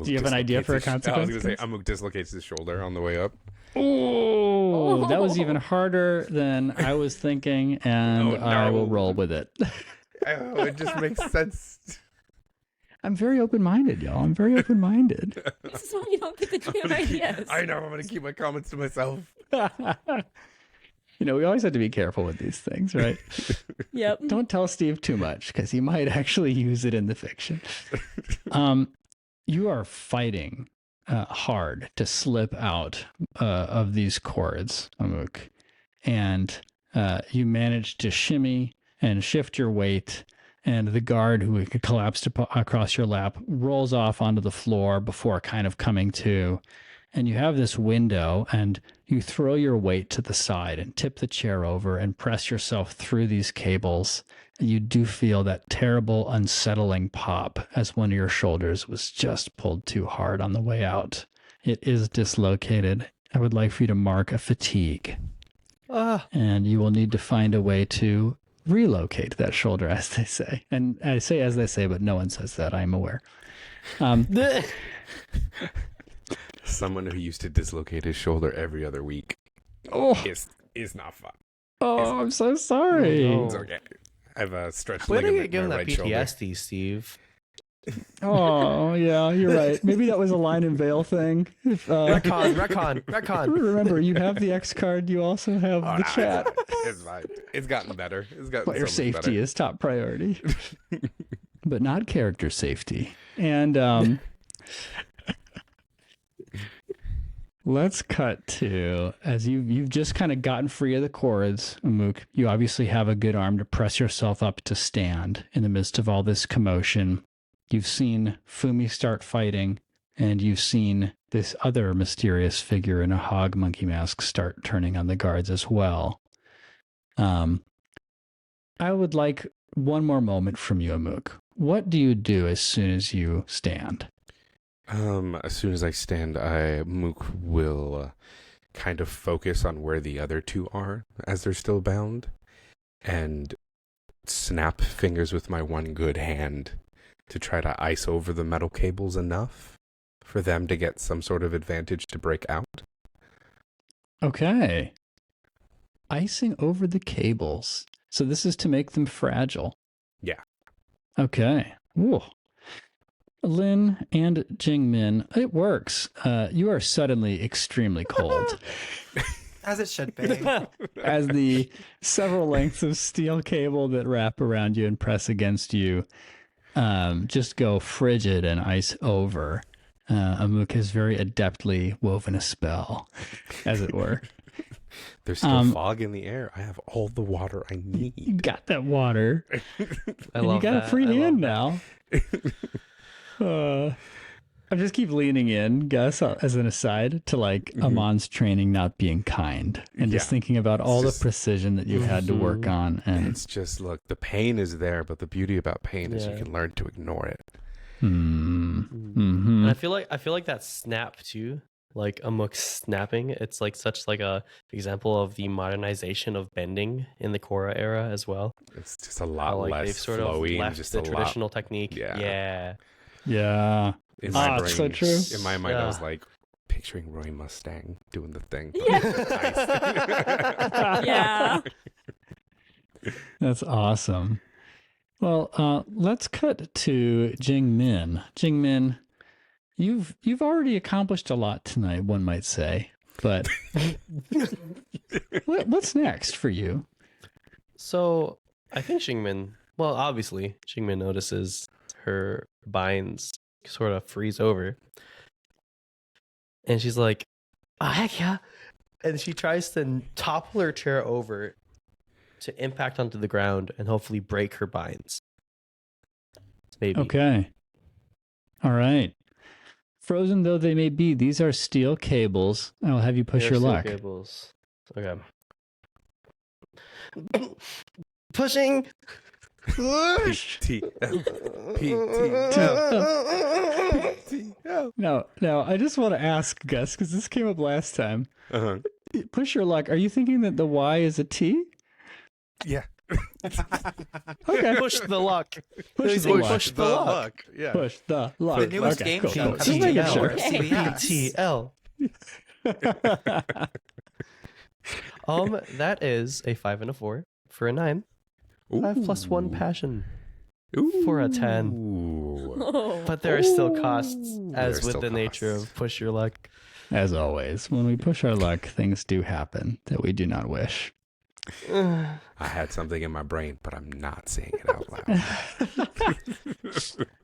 you have an idea for a consequence? I was going to say, Amuk dislocates his shoulder on the way up. Oh, that was even harder than I was thinking, and Oh, no. I will roll with it. Oh, it just makes sense. I'm very open-minded, y'all. I'm very open-minded. This is why you don't get the GM ideas. I know, I'm going to keep my comments to myself. You know, we always have to be careful with these things, right? Yep. Don't tell Steve too much, because he might actually use it in the fiction. You are fighting hard to slip out of these cords, Amuk. And you manage to shimmy and shift your weight, and the guard who collapsed across your lap rolls off onto the floor before kind of coming to. And you have this window, and you throw your weight to the side and tip the chair over and press yourself through these cables. And you do feel that terrible, unsettling pop as one of your shoulders was just pulled too hard on the way out. It is dislocated. I would like for you to mark a fatigue. And you will need to find a way to relocate that shoulder, as they say. And I say as they say, but no one says that, I'm aware. Someone who used to dislocate his shoulder every other week is not fun. I'm so sorry. Oh, no. It's okay. I have a stretched Where do you ligament get in my that right shoulder. PTSD, Steve? Oh, yeah, you're right. Maybe that was a line and veil thing. Retcon. Remember, you have the X card. You also have Oh, the no, chat. It's fine. It's gotten better. It's gotten Player so much safety better. is top priority, but not character safety. And let's cut to, as you've just kind of gotten free of the cords, Amuk. You obviously have a good arm to press yourself up to stand in the midst of all this commotion. You've seen Fumi start fighting, and you've seen this other mysterious figure in a Hog-Monkey mask start turning on the guards as well. I would like one more moment from you, Amuk. What do you do as soon as you stand? As soon as I stand, Mook will kind of focus on where the other two are as they're still bound, and snap fingers with my one good hand to try to ice over the metal cables enough for them to get some sort of advantage to break out. Okay. Icing over the cables. So this is to make them fragile. Yeah. Okay. Ooh. Lin and Jingmin, it works. You are suddenly extremely cold As it should be. as the several lengths of steel cable that wrap around you and press against you just go frigid and ice over. Amuk has very adeptly woven a spell, as it were. There's still fog in the air. I have all the water I You need. got that water. I love You got that. a free I love hand that. now. I just keep leaning in, Gus, as an aside, to like Amon's training not being kind, and just Yeah. thinking about all just- the precision that you've had to work on. And It's just, look, the pain is there, but the beauty about pain is you Yeah. can learn to ignore it. And I feel like that snap too, like Amuk snapping. It's like such like a example of the modernization of bending in the Korra era as well. It's just a How, lot like less they've sort flowy of left and just the a traditional lot. technique. Yeah. Yeah. In my it's so brain, true. in my mind, I was Yeah. like picturing Roy Mustang doing the thing. But Yeah. nice. Yeah. That's awesome. Well, let's cut to Jingmin. Jingmin, you've already accomplished a lot tonight, one might say. But what's next for you? So I think Xingmin. Well, obviously Xingmin notices her binds sort of freeze over, and she's like, "Oh heck yeah!" And she tries to topple her chair over to impact onto the ground and hopefully break her binds. Maybe. Okay. All right. Frozen though they may be, these are steel cables. I'll have you push They're your steel luck. Cables. Okay. Pushing. No, I just want to ask, Gus, because this came up last time. Uh-huh. push your luck. Are you thinking that the Y is a T? Yeah. Okay. Push the luck. Push He's the like, luck. push the luck. Yeah. Push the luck. The newest Okay, game cool, show cool. coming Just making to sure. Netflix. PTL. That is a 5 and a 4 for a 9. 5 plus 1 passion for a 10. Ooh. Oh. But there are still costs, as There are with still the nature costs. of push your luck. As always, when we push our luck, things do happen that we do not wish. I had something in my brain, but I'm not saying it out loud.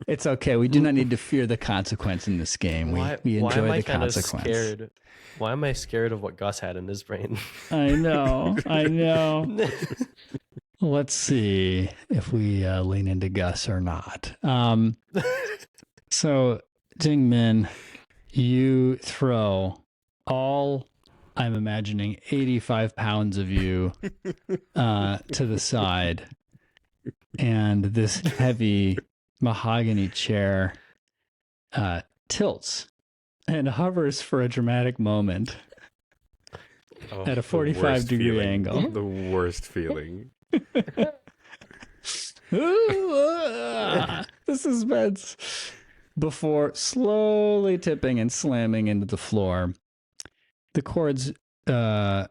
It's okay. We do not need to fear the consequence in this game. We why am enjoy I the kind of consequence. scared? Why am I scared of what Gus had in his brain? I know. Let's see if we lean into Gus or not. So, Jingmin, you throw all, I'm imagining, 85 pounds of you to the side, and this heavy mahogany chair tilts and hovers for a dramatic moment Oh, at a the 45 worst degree feeling. angle. The worst feeling. The suspense before slowly tipping and slamming into the floor. The cords do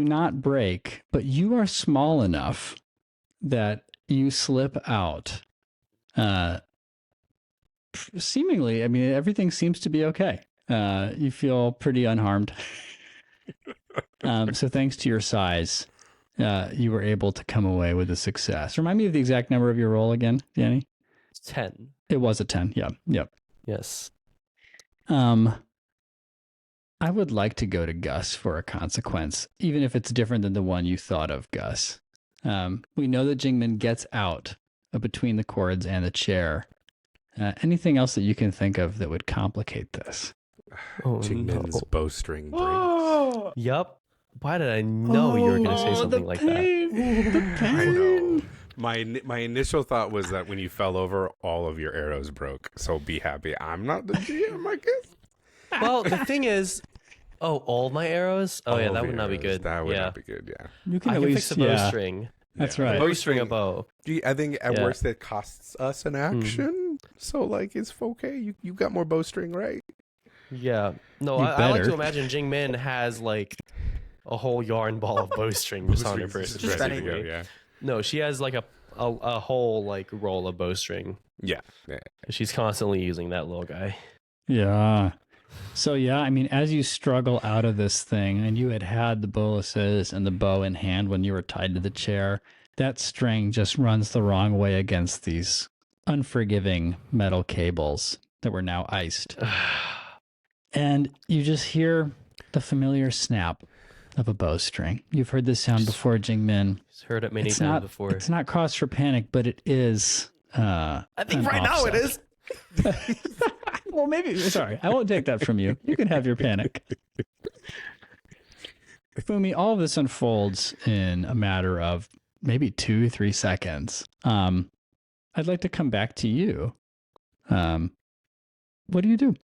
not break, but you are small enough that you slip out. Seemingly, I mean, everything seems to be okay. You feel pretty unharmed. So thanks to your size, you were able to come away with a success. Remind me of the exact number of your roll again, Danny. 10. It was a 10. Yeah. Yep. Yes. I would like to go to Gus for a consequence, even if it's different than the one you thought of, Gus. We know that Jingmin gets out between the cords and the chair. Anything else that you can think of that would complicate this? Oh, Jingmin's no. bowstring breaks. Yup. Why did I know you were going to say something like that? I know. My initial thought was that when you fell over, all of your arrows broke. So be happy. I'm not the GM, I guess. Well, the thing is, all my arrows? Oh, yeah, All that of would your not be arrows. good. That would yeah. not be good, yeah. You can I at can least, fix a bowstring. That's Yeah. right. Bowstring a bow. I think at Yeah. worst it costs us an action. So, like, it's okay. You got more bowstring, right? Yeah. No, You I like better. to imagine Jingmin has, like, a whole yarn ball of bowstring just on her person. Just ready to go, basically. yeah. No, she has, like, a whole, like, roll of bowstring. Yeah. Yeah. She's constantly using that little guy. Yeah. So, yeah, I mean, as you struggle out of this thing, and you had the boluses and the bow in hand when you were tied to the chair, that string just runs the wrong way against these unforgiving metal cables that were now iced. And you just hear the familiar snap of a bowstring. You've heard this sound before, Jingmin. He's heard it many It's times not, before. It's not cause for panic, but it is. I think an right now it offset. is. Well, maybe. Sorry, I won't take that from you. You can have your panic. Fumi, all of this unfolds in a matter of maybe 2-3 seconds. I'd like to come back to you. What do you do?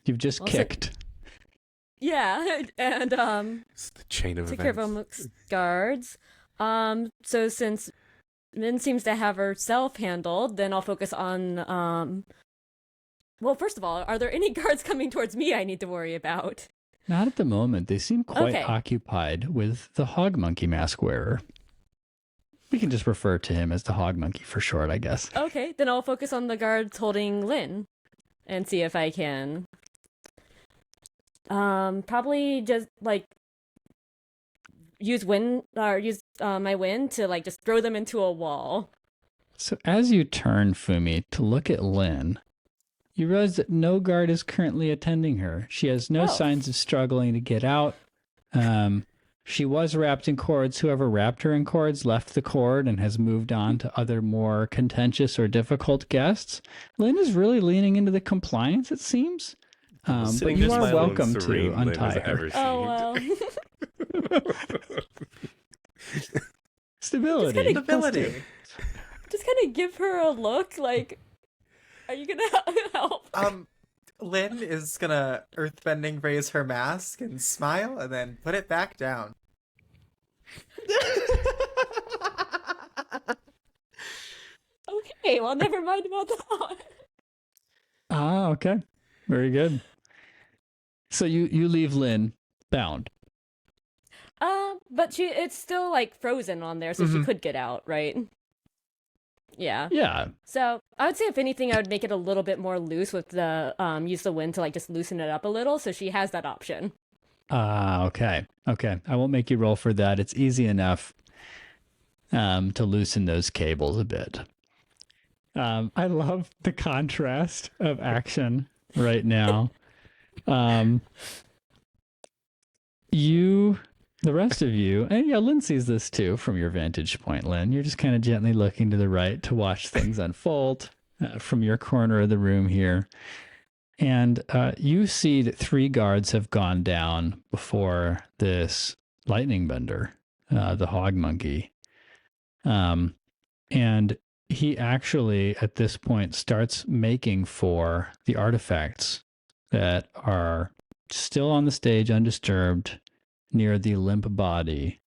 You've just Well, so- kicked. Yeah, and It's the chain of take care of events. Omuk's guards. So since Min seems to have herself handled, then I'll focus on well, first of all, are there any guards coming towards me I need to worry about? Not at the moment. They seem quite Okay. occupied with the Hog-Monkey mask wearer. We can just refer to him as the Hog-Monkey for short, I guess. Okay, then I'll focus on the guards holding Lynn and see if I can probably just like use my wind to like just throw them into a wall. So as you turn, Fumi, to look at Lynn, you realize that no guard is currently attending her. She has no Oh. signs of struggling to get out. She was wrapped in cords. Whoever wrapped her in cords left the cord and has moved on to other more contentious or difficult guests. Lynn is really leaning into the compliance, it seems. But Sitting you just are smiling, welcome to Serene Lynn has untie her. ever Oh seen. well. Stability. Just Stability. Just kind of give her a look like, are you gonna help? Lynn is gonna earthbending raise her mask and smile and then put it back down. Okay, well, never mind about that. Ah, okay. Very good. So you leave Lynn bound. But it's still like frozen on there, so she could get out, right? Yeah. Yeah. So I would say, if anything, I would make it a little bit more loose with the use the wind to like just loosen it up a little, so she has that option. Ah, okay. Okay. I won't make you roll for that. It's easy enough to loosen those cables a bit. I love the contrast of action right now. The rest of you, and yeah, Lynn sees this too from your vantage point, Lynn. You're just kind of gently looking to the right to watch things unfold from your corner of the room here. And you see that 3 guards have gone down before this lightning bender, the Hog-Monkey. And he actually, at this point, starts making for the artifacts that are still on the stage undisturbed near the limp body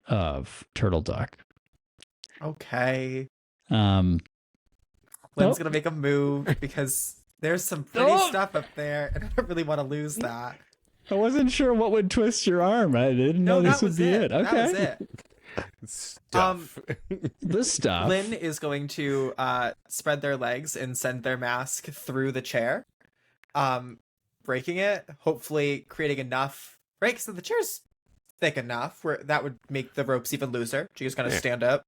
of Turtle Duck. Okay. Nope. Lynn's gonna make a move because there's some pretty stuff up there, and I don't really want to lose that. I wasn't sure what would twist your arm. I didn't know this would be it. Okay. That was it. Stuff. The stuff. Lynn is going to spread their legs and send their mask through the chair, breaking it, hopefully creating enough breaks so the chair's thick enough where that would make the ropes even looser. She's going to stand up.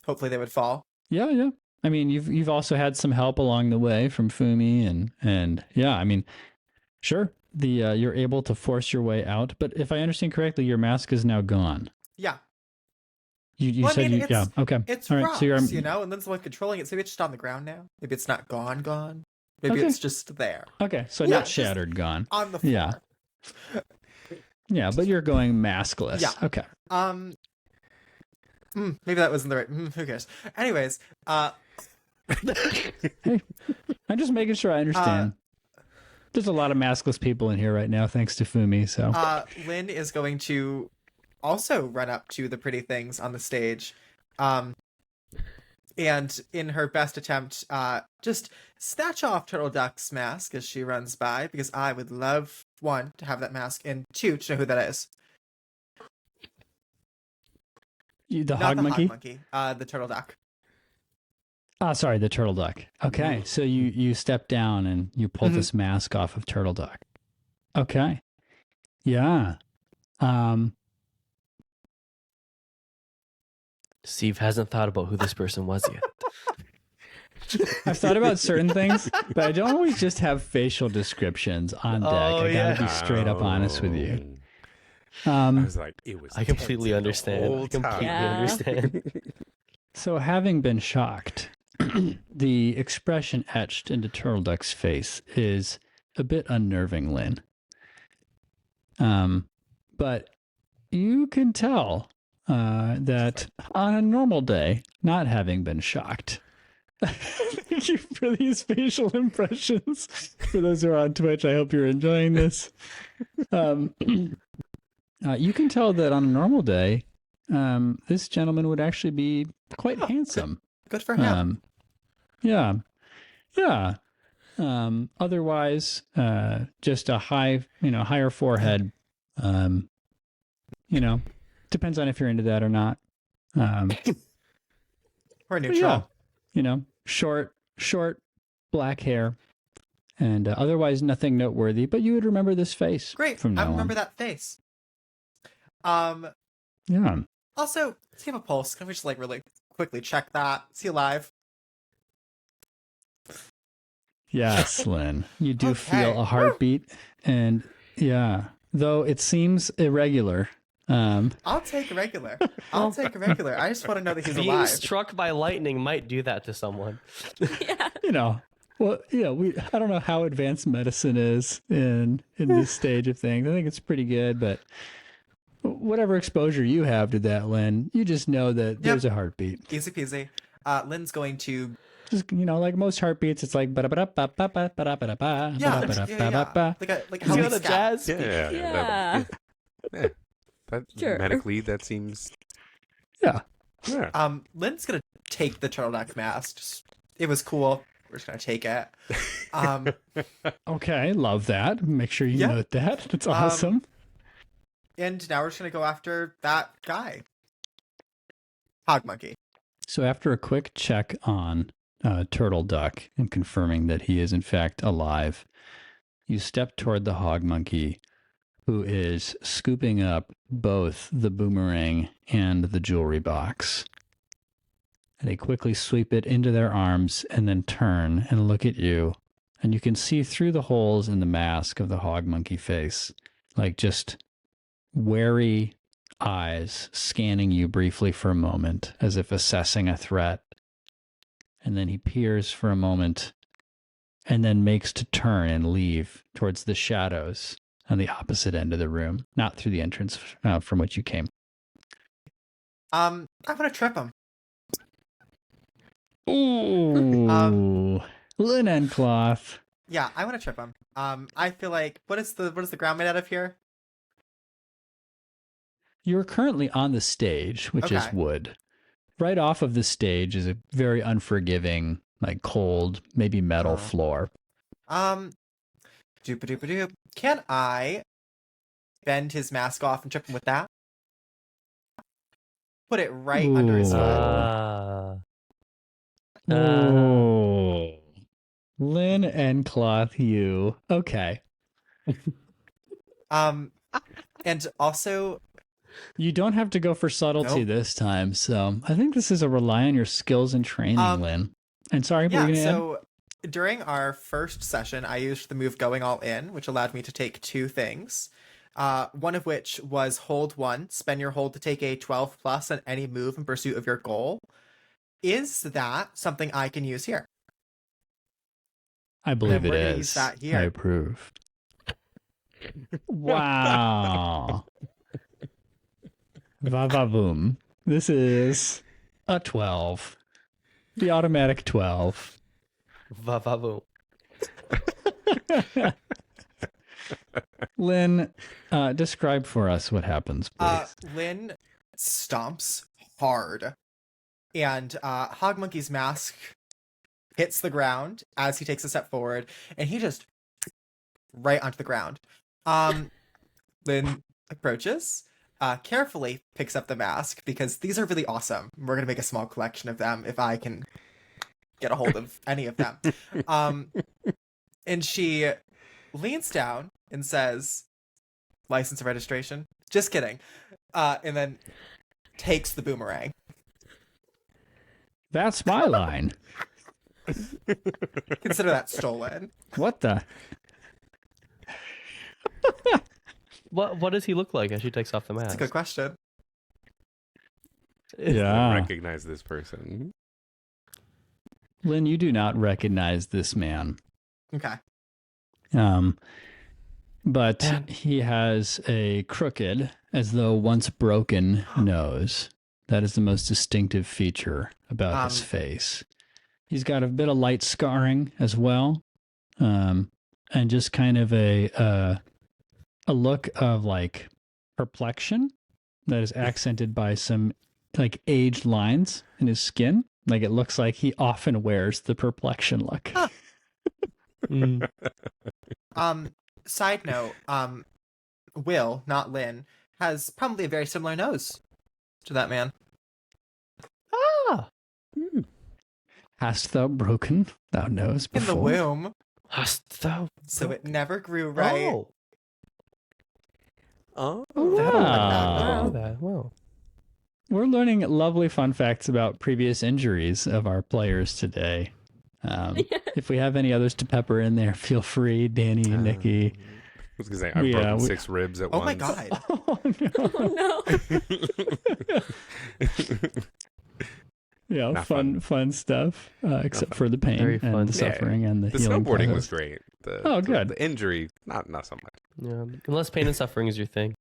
Hopefully they would fall. Yeah, yeah. I mean, you've also had some help along the way from Fumi and yeah, I mean, sure, you're able to force your way out, but if I understand correctly, your mask is now gone. Yeah. You Well, I said mean, yeah, okay. It's All right, rocks, so you're you know, and Lynn's the one controlling it, so maybe it's just on the ground now. Maybe it's not gone. Maybe Okay. it's just there. okay, so Yeah, not just shattered, gone. On the floor. Yeah. Yeah, but you're going maskless. Yeah. Okay. Maybe that wasn't the right. Who cares? Anyways, Hey, I'm just making sure I understand. There's a lot of maskless people in here right now, thanks to Fumi. So Lynn is going to also run up to the pretty things on the stage, and in her best attempt, just snatch off Turtle Duck's mask as she runs by, because I would love, 1, to have that mask, and 2, to know who that is. the Not Hog-Monkey. the Hog-Monkey, the Turtle Duck. Ah, sorry, the Turtle Duck. Okay, so you step down and you pull this mask off of Turtle Duck. Okay. Yeah. Steve hasn't thought about who this person was yet. I've thought about certain things, but I don't always just have facial descriptions on deck. I gotta be straight up honest with you. I was like, it was. I completely understand. I completely Yeah. understand. So having been shocked, the expression etched into Turtle Duck's face is a bit unnerving, Lynn. But you can tell that on a normal day, not having been shocked. Thank you for these facial impressions. For those who are on Twitch, I hope you're enjoying this. You can tell that on a normal day, this gentleman would actually be quite handsome. Good for him. Yeah. Otherwise, just a higher forehead. Depends on if you're into that or not. Or neutral. Yeah, short black hair, and otherwise nothing noteworthy. But you would remember this face. Great. From now I remember on. that face. Yeah. Also, does he have a pulse? Can we just really quickly check that? Is he alive? Yes, Lynn. You do Okay. feel a heartbeat, and yeah, though it seems irregular. I'll take a regular. I just want to know that he's Being alive. struck by lightning might do that to someone. Yeah. I don't know how advanced medicine is in this stage of things. I think it's pretty good, but whatever exposure you have to that, Lynn, you just know that there's a heartbeat. Easy peasy. Lynn's going to Just, like most heartbeats, it's like ba-da-ba-da-ba-ba-ba-ba-ba-ba-ba-ba, Yeah, ba-da-ba-da-ba-ba-ba. like He's how got we a scat. jazz. Yeah. Yeah. Yeah. That Sure. medically, that seems. Yeah. Yeah. Lynn's gonna take the turtleneck mask. It was cool. We're just gonna take it. Okay, love that. Make sure you Yeah. note that. That's awesome. And now we're just gonna go after that guy, Hog-Monkey. So after a quick check on Turtle Duck and confirming that he is in fact alive, you step toward the Hog-Monkey, who is scooping up both the boomerang and the jewelry box. They quickly sweep it into their arms and then turn and look at you. And you can see through the holes in the mask of the Hog-Monkey face, like just wary eyes scanning you briefly for a moment as if assessing a threat. And then he peers for a moment and then makes to turn and leave towards the shadows on the opposite end of the room, not through the entrance from which you came. I want to trip him. Ooh, linen cloth. Yeah, I want to trip him. I feel like what is the ground made out of here? You're currently on the stage, which is Okay. wood. Right off of the stage is a very unforgiving, like cold, maybe metal floor. Doop-a-doop-a-doop. Can I bend his mask off and trip him with that? Put it right under his foot. Oh, lin and cloth. You okay? And also, You don't have to go for subtlety Nope. this time, so I think this is a rely on your skills and training, Lynn. And sorry, yeah, we're gonna add? so during our first session, I used the move Going All In, which allowed me to take two things. One of which was hold one, spend your hold to take a 12 plus on any move in pursuit of your goal. Is that something I can use here? I believe we're it gonna is. use that here. I approve. Wow. Va-va-boom. This is a 12. The automatic 12. Va-va-boom. Lynn, describe for us what happens, please. Lynn stomps hard, and Hog-Monkey's mask hits the ground as he takes a step forward, and he just right onto the ground. Lynn approaches, carefully picks up the mask because these are really awesome. We're gonna make a small collection of them if I can get a hold of any of them. And she leans down and says, "License and registration." Just kidding. And then takes the boomerang. That's my line. Consider that stolen. What the? What does he look like as she takes off the mask? That's a good question. I Yeah. recognize this person. Lynn, you do not recognize this man. Okay. But Man. he has a crooked, as though once broken nose. That is the most distinctive feature about his face. He's got a bit of light scarring as well, and just kind of a look of like perplexion that is accented by some like aged lines in his skin. Like it looks like he often wears the perplexion look. Mm. Side note, Will, not Lynn, has probably a very similar nose to that man. Ah! Hast thou broken thou nose In before? the womb, Hast thou? so it never grew right. Oh, Oh. Wow. wow. We're learning lovely fun facts about previous injuries of our players today. If we have any others to pepper in there, feel free, Danny, Nikki. I was gonna say I've broken 6 ribs at Oh once. my god. Oh, no. Oh no. Yeah, Not fun stuff, except for the pain Very fun. and the Yeah. suffering and the The healing snowboarding was process. great. Oh, good. The injury, not so much. Yeah, unless pain and suffering is your thing.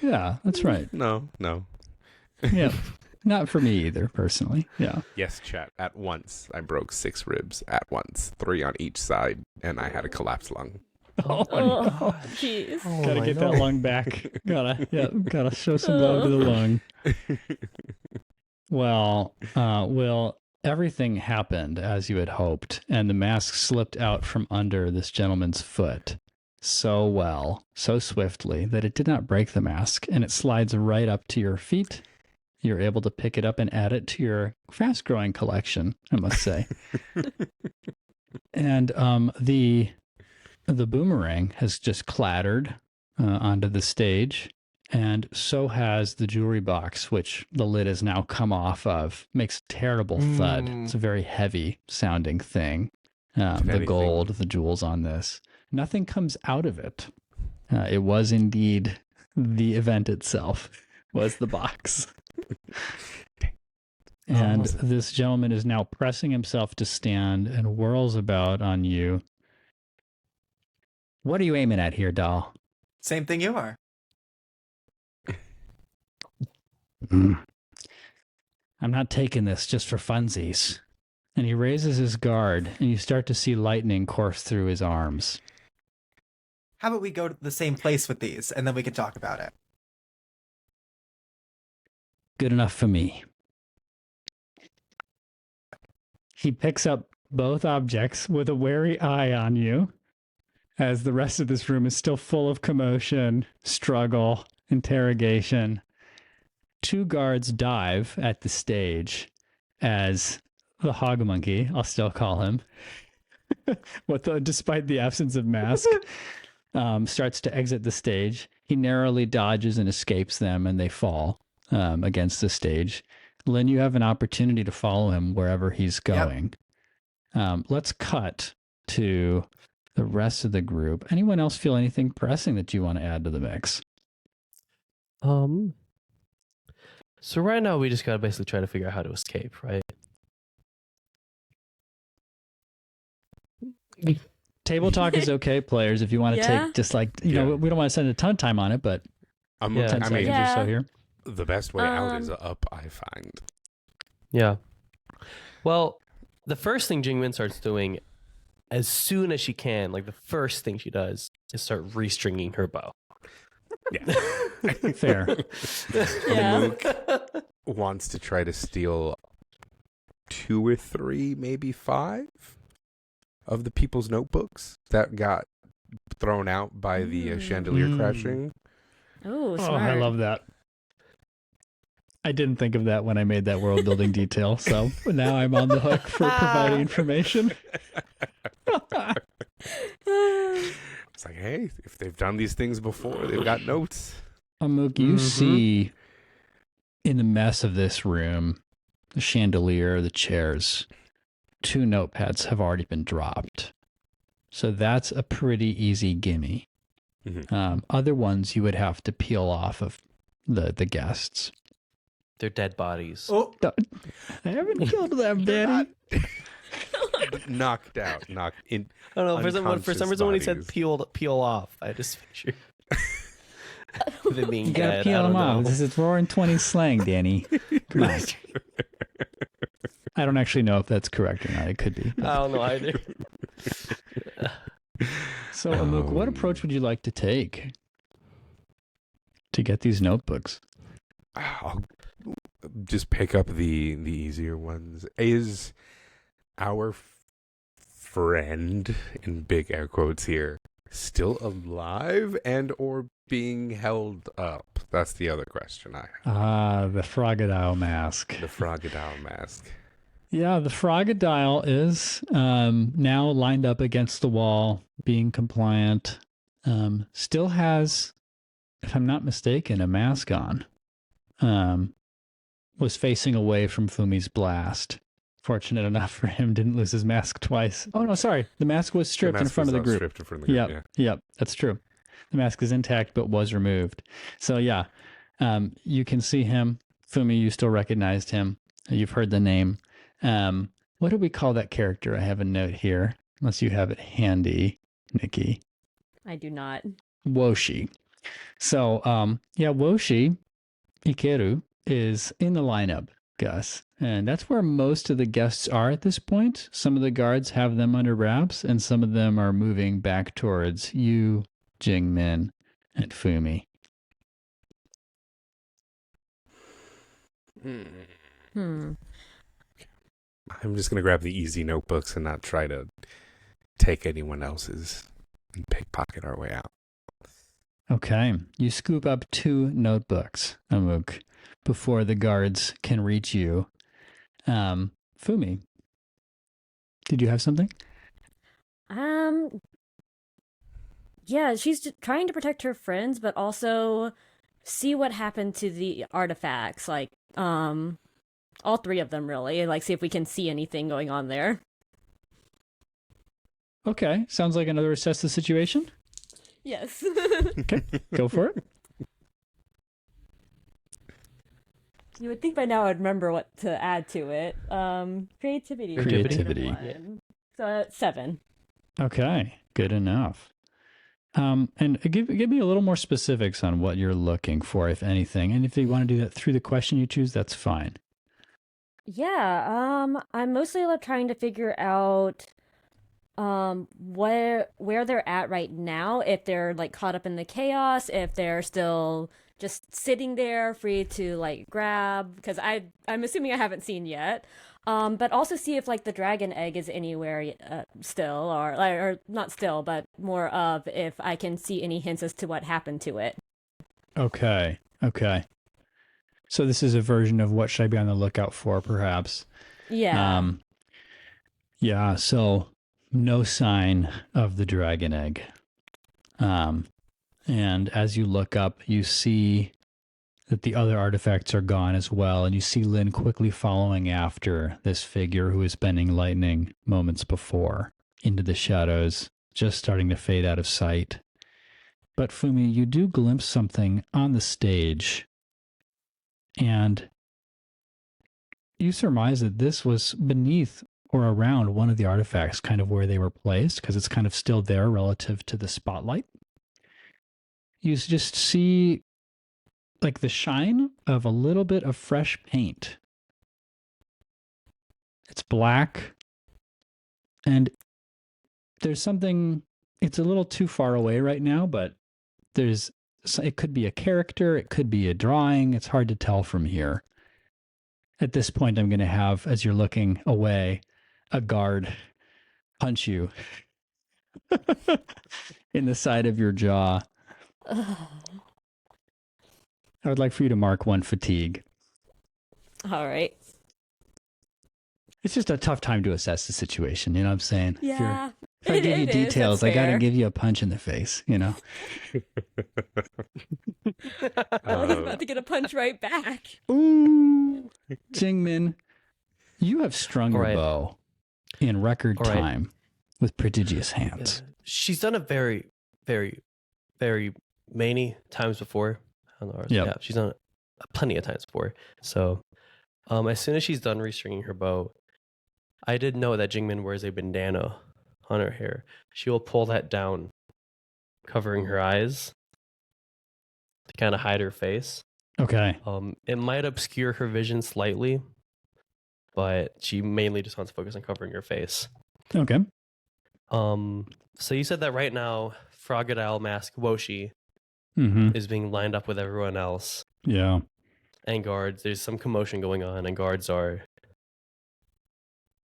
Yeah, that's right. No. Yeah. Not for me either, personally. Yeah. Yes, chat. At once, I broke 6 ribs at once, 3 on each side, and I had a collapsed lung. Oh, Oh, jeez. gotta get that lung back. Gotta show some love to the lung. Well, Will, everything happened as you had hoped, and the mask slipped out from under this gentleman's foot so swiftly that it did not break the mask, and it slides right up to your feet. You're able to pick it up and add it to your fast-growing collection, I must say. And the boomerang has just clattered onto the stage, and so has the jewelry box, which the lid has now come off of. Makes a terrible thud. It's a very heavy sounding thing. The gold, the jewels on this. Nothing comes out of it. It was indeed the event itself, was the box. And this gentleman is now pressing himself to stand and whirls about on you. What are you aiming at here, doll? Same thing you are. I'm not taking this just for funsies. And he raises his guard, and you start to see lightning course through his arms. How about we go to the same place with these, and then we can talk about it. Good enough for me. He picks up both objects with a wary eye on you, as the rest of this room is still full of commotion, struggle, interrogation. 2 guards dive at the stage as the Hog-Monkey, I'll still call him, despite the absence of mask, starts to exit the stage. He narrowly dodges and escapes them, and they fall against the stage. Lynn, you have an opportunity to follow him wherever he's going. Yep. Let's cut to the rest of the group. Anyone else feel anything pressing that you want to add to the mix? So right now we just gotta basically try to figure out how to escape, right? Table talk is okay, players, if you want to take just like, you know, we don't want to spend a ton of time on it, but 10 seconds or so here. The best way out is up, I find. Yeah. Well, the first thing Jingmin starts doing as soon as she can, like the first thing she does is start restringing her bow. Yeah. Fair. Mook wants to try to steal 2 or 3, maybe 5 of the people's notebooks that got thrown out by the chandelier crashing. Oh, smart. I love that. I didn't think of that when I made that world building detail, so now I'm on the hook for providing information. It's like, hey, if they've done these things before, they've got notes. Mook, you see in the mess of this room, the chandelier, the chairs, 2 notepads have already been dropped. So that's a pretty easy gimme. Other ones you would have to peel off of the guests. They're dead bodies. Oh, I haven't killed them, Daddy. Knocked out, knocked in. I don't know. For some reason, when he said bodies. peel off, I just pictured them being You gotta dead. peel I don't them know. off. This is Roaring 20s slang, Danny. Come on. I don't actually know if that's correct or not. It could be. I don't know either. So, Amuk, what approach would you like to take to get these notebooks? I'll just pick up the easier ones. Is our friend, in big air quotes here, still alive and or being held up? That's the other question I have. The Froggadile mask. The Froggadile mask. Yeah, the Froggadile is now lined up against the wall, being compliant. Still has, if I'm not mistaken, a mask on. Was facing away from Fumi's blast. Fortunate enough for him, didn't lose his mask twice. Oh, no, sorry. The mask was stripped in front of the group. Stripped in front of the group, Yep, that's true. The mask is intact, but was removed. So, yeah, you can see him. Fumi, you still recognized him. You've heard the name. What do we call that character? I have a note here, unless you have it handy, Nikki. I do not. Woshi. So, Woshi Ikeru is in the lineup Gus. And that's where most of the guests are at this point. Some of the guards have them under wraps, and some of them are moving back towards you, Jingmin, and Fumi. Hmm. I'm just going to grab the easy notebooks and not try to take anyone else's and pickpocket our way out. Okay. You scoop up 2 notebooks, Amuk, before the guards can reach you. Fumi, did you have something? Yeah, she's just trying to protect her friends, but also see what happened to the artifacts. Like, all 3 of them, really. Like, see if we can see anything going on there. Okay. Sounds like another assess the situation. Yes. Okay. Go for it. You would think by now I'd remember what to add to it. Creativity. Creativity. One. So 7. Okay. Good enough. And give me a little more specifics on what you're looking for, if anything. And if you want to do that through the question you choose, that's fine. Yeah, I'm mostly trying to figure out where they're at right now, if they're like caught up in the chaos, if they're still just sitting there free to like grab, because I'm assuming I haven't seen yet. But also see if like the dragon egg is anywhere still, or not still, but more of if I can see any hints as to what happened to it. Okay. So this is a version of what should I be on the lookout for, perhaps. Yeah. Yeah, so no sign of the dragon egg. And as you look up, you see that the other artifacts are gone as well, and you see Lynn quickly following after this figure who was bending lightning moments before into the shadows, just starting to fade out of sight. But Fumi, you do glimpse something on the stage, and you surmise that this was beneath or around one of the artifacts, kind of where they were placed, because it's kind of still there relative to the spotlight. You just see like the shine of a little bit of fresh paint. It's black, and there's something, it's a little too far away right now, but it could be a character, it could be a drawing, it's hard to tell from here. At this point, I'm going to have, as you're looking away, a guard punch you in the side of your jaw. I would like for you to mark 1 fatigue. All right. It's just a tough time to assess the situation, you know what I'm saying? Yeah. If I give you It is, details, that's I got to fair. give you a punch in the face, you know? I was about to get a punch right back. Ooh. Jingmin, you have strung All your right. bow in record All right. time with prodigious hands. She's done it very, very, very many times before. I don't know. Yep. Yeah, she's done it plenty of times before. So, as soon as she's done restringing her bow, I did know that Jingmin wears a bandana on her hair. She will pull that down, covering her eyes to kind of hide her face. Okay. It might obscure her vision slightly, but she mainly just wants to focus on covering her face. Okay. So you said that right now, Froggadile Mask Woshi Mm-hmm. is being lined up with everyone else. Yeah. And guards, there's some commotion going on, and guards are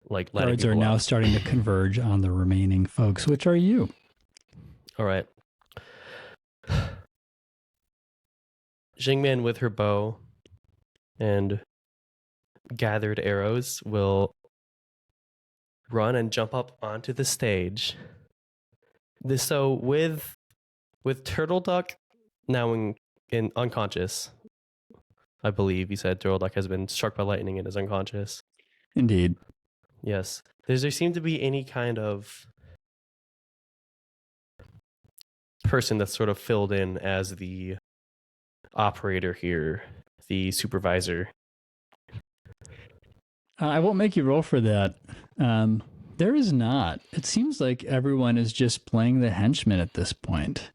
like letting Guards are people now out. starting to converge on the remaining folks, which are you. All right. Jingmin with her bow and gathered arrows will run and jump up onto the stage. So with Turtle Duck now in unconscious, I believe you said Turtle Duck has been struck by lightning and is unconscious. Indeed. Yes. Does there seem to be any kind of person that's sort of filled in as the operator here, the supervisor? I won't make you roll for that. There is not. It seems like everyone is just playing the henchman at this point.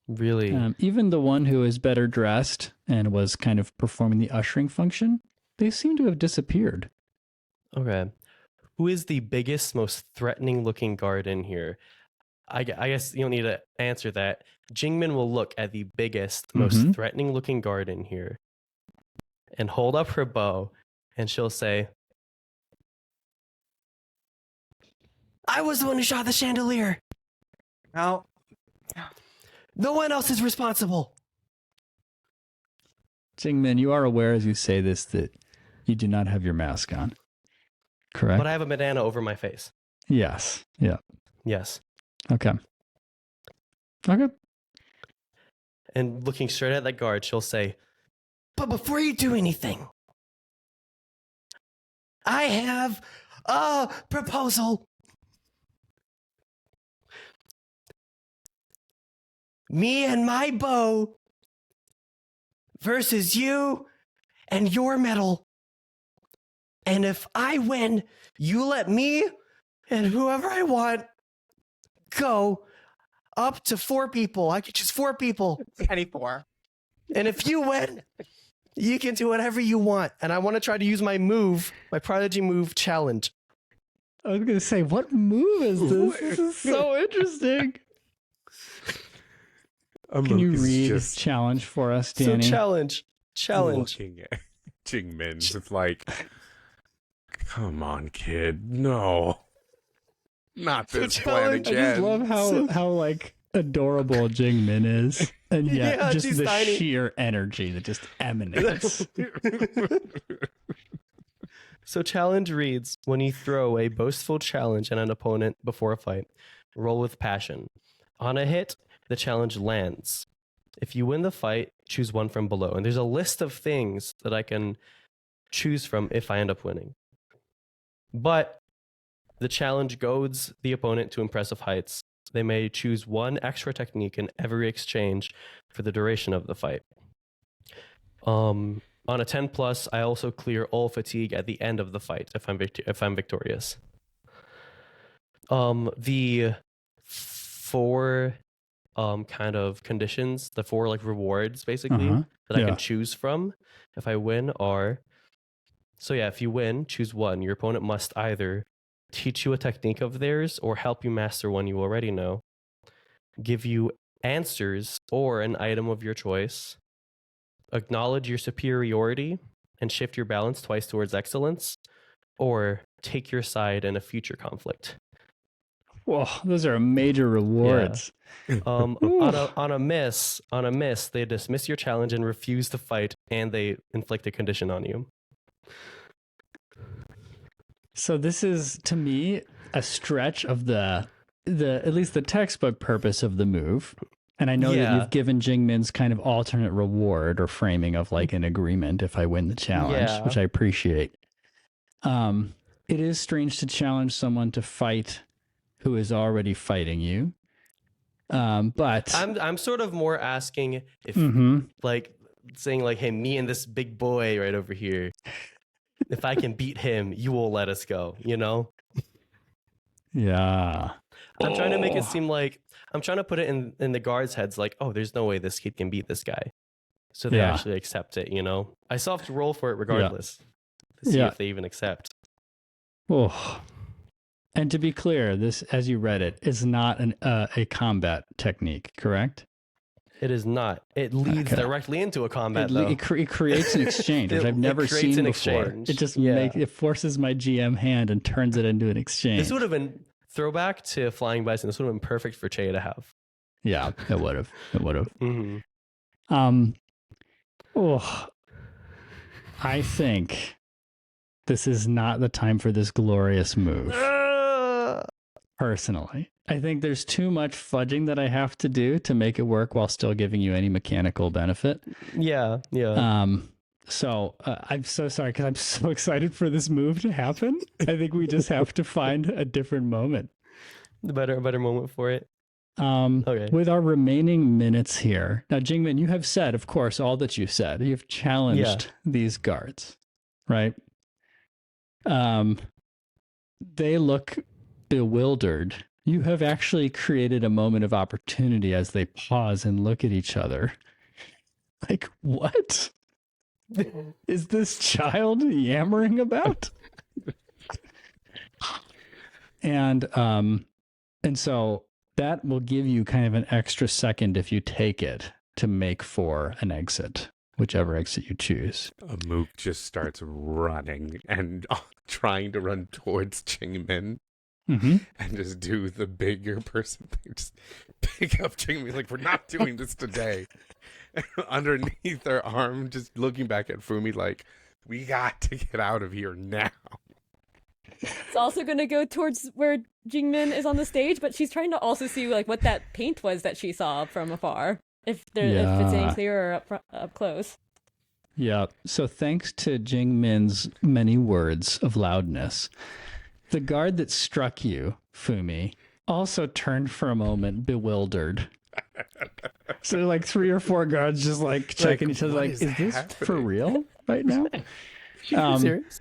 Really? Even the one who is better dressed and was kind of performing the ushering function They seem to have disappeared. Okay. Who is the biggest, most threatening looking guard in here? I guess you don't need to answer that. Jingmin will look at the biggest, most threatening looking guard in here and hold up her bow, and she'll say, I was the one who shot the chandelier. Well, No one else is responsible. Jingmin, you are aware as you say this that you do not have your mask on, correct? But I have a bandana over my face. Yes. Yeah. Yes. Okay. Okay. And looking straight at that guard, she'll say, but before you do anything, I have a proposal. Me and my bow versus you and your metal. And if I win, you let me and whoever I want go up to 4 people. I could choose 4 people. 24. And if you win, you can do whatever you want. And I want to try to use my move, my prodigy move challenge. I was going to say, what move is this? This is so interesting. Can you read challenge for us, Danny? So challenge. Looking at Jingmin, just like, come on, kid, no, not this plan I again. just love how like adorable Jingmin is, and yet Yeah, just she's the tiny. sheer energy that just emanates. So challenge reads, when you throw a boastful challenge at an opponent before a fight, roll with passion. On a hit, the challenge lands. If you win the fight, choose one from below. And there's a list of things that I can choose from if I end up winning. But the challenge goads the opponent to impressive heights. They may choose one extra technique in every exchange for the duration of the fight. On a 10 plus, I also clear all fatigue at the end of the fight if I'm victorious. The 4 kind of conditions, the 4 like rewards basically that I can choose from if I win are, so yeah, if you win, choose one. Your opponent must either teach you a technique of theirs or help you master one you already know, give you answers or an item of your choice, acknowledge your superiority and shift your balance twice towards excellence, or take your side in a future conflict. Whoa, those are major rewards. On a miss, they dismiss your challenge and refuse to fight, and they inflict a condition on you. So this is, to me, a stretch of the at least the textbook purpose of the move. And I know that you've given Jingmin's kind of alternate reward or framing of like an agreement if I win the challenge, which I appreciate. It is strange to challenge someone to fight who is already fighting you. But I'm sort of more asking if like saying like, hey, me and this big boy right over here, if I can beat him, you will let us go, you know? Yeah. I'm trying to make it seem like, I'm trying to put it in the guards' heads like, oh, there's no way this kid can beat this guy. So they actually accept it, you know? I still have to roll for it regardless to see if they even accept. Oh. And to be clear, this, as you read it, is not a combat technique, correct? It is not. It leads directly into a combat, though. It creates an exchange, which I've never seen before. Exchange. It just it forces my GM hand and turns it into an exchange. This would have been throwback to Flying Bison. This would have been perfect for Che to have. Yeah, it would have. It would have. I think this is not the time for this glorious move. Personally, I think there's too much fudging that I have to do to make it work while still giving you any mechanical benefit. Yeah. So I'm so sorry because I'm so excited for this move to happen. I think we just have to find a different moment. A better moment for it. Okay. With our remaining minutes here, now Jingmin, you have said, of course, all that you said. You've challenged these guards, right? They look bewildered. You have actually created a moment of opportunity as they pause and look at each other. Like, what? is this child yammering about? And so that will give you kind of an extra second if you take it to make for an exit, whichever exit you choose. Mook just starts running and trying to run towards Jingmin Mm-hmm. and just do the bigger person thing. Just pick up Jingmin like, we're not doing this today. Underneath her arm, just looking back at Fumi like, we got to get out of here now. It's also gonna go towards where Jingmin is on the stage, but she's trying to also see like what that paint was that she saw from afar. If it's any clearer up close. Yeah. So thanks to Jingmin's many words of loudness, the guard that struck you, Fumi, also turned for a moment bewildered. So like 3 or 4 guards just like checking each other, what like, is is this happening? for real right now? Serious?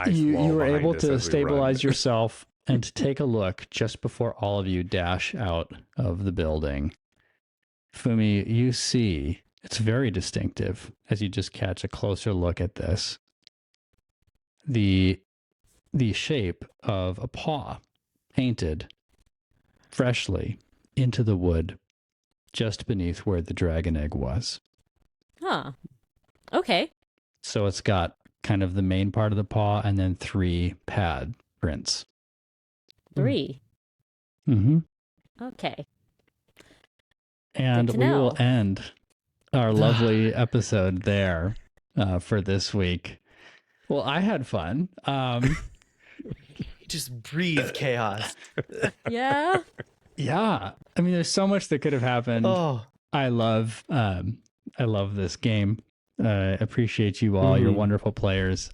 You were behind able us to as we stabilize run. yourself and to take a look just before all of you dash out of the building. Fumi, you see, it's very distinctive as you just catch a closer look at this. The shape of a paw painted freshly into the wood just beneath where the dragon egg was. Huh. Okay. So it's got kind of the main part of the paw and then 3 pad prints. 3. Mm-hmm. Okay. And Good to we know. will end our lovely episode there for this week. Well, I had fun. Just breathe chaos. Yeah. Yeah. I mean, there's so much that could have happened. Oh, I love this game. Appreciate you all. You're wonderful players.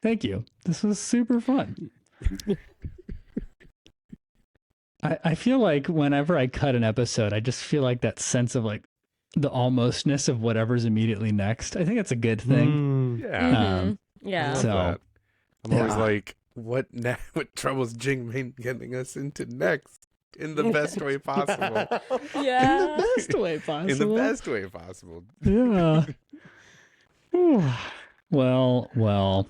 Thank you. This was super fun. I feel like whenever I cut an episode, I just feel like that sense of like the almostness of whatever's immediately next. I think that's a good thing. Yeah. Mhm. I Yeah. love So, that. I'm always yeah. like, what trouble's Jingmin getting us into next? In the best way possible. Yeah. In the best way possible. In the best way possible. Yeah. Whew. Well,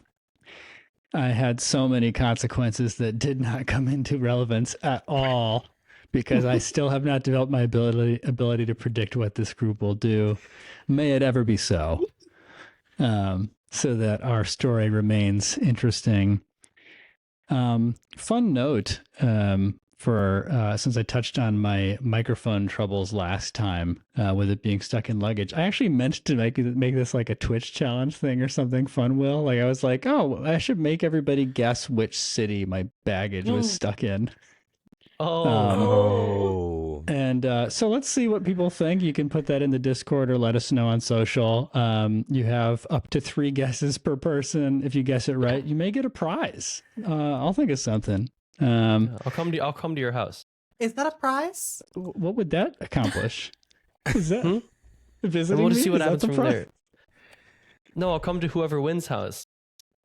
I had so many consequences that did not come into relevance at all because I still have not developed my ability to predict what this group will do. May it ever be so. So that our story remains interesting. Fun note, for since I touched on my microphone troubles last time with it being stuck in luggage, I actually meant to make this like a Twitch challenge thing or something fun, Will. Like I was like, oh, I should make everybody guess which city my baggage was stuck in. Oh. And so let's see what people think. You can put that in the Discord or let us know on social. You have up to 3 guesses per person. If you guess it right, you may get a prize. I'll think of something. I'll come to your house. Is that a prize? What would that accomplish? Is that visiting And we'll just me? see what Is that happens the from prize? there. No, I'll come to whoever wins house.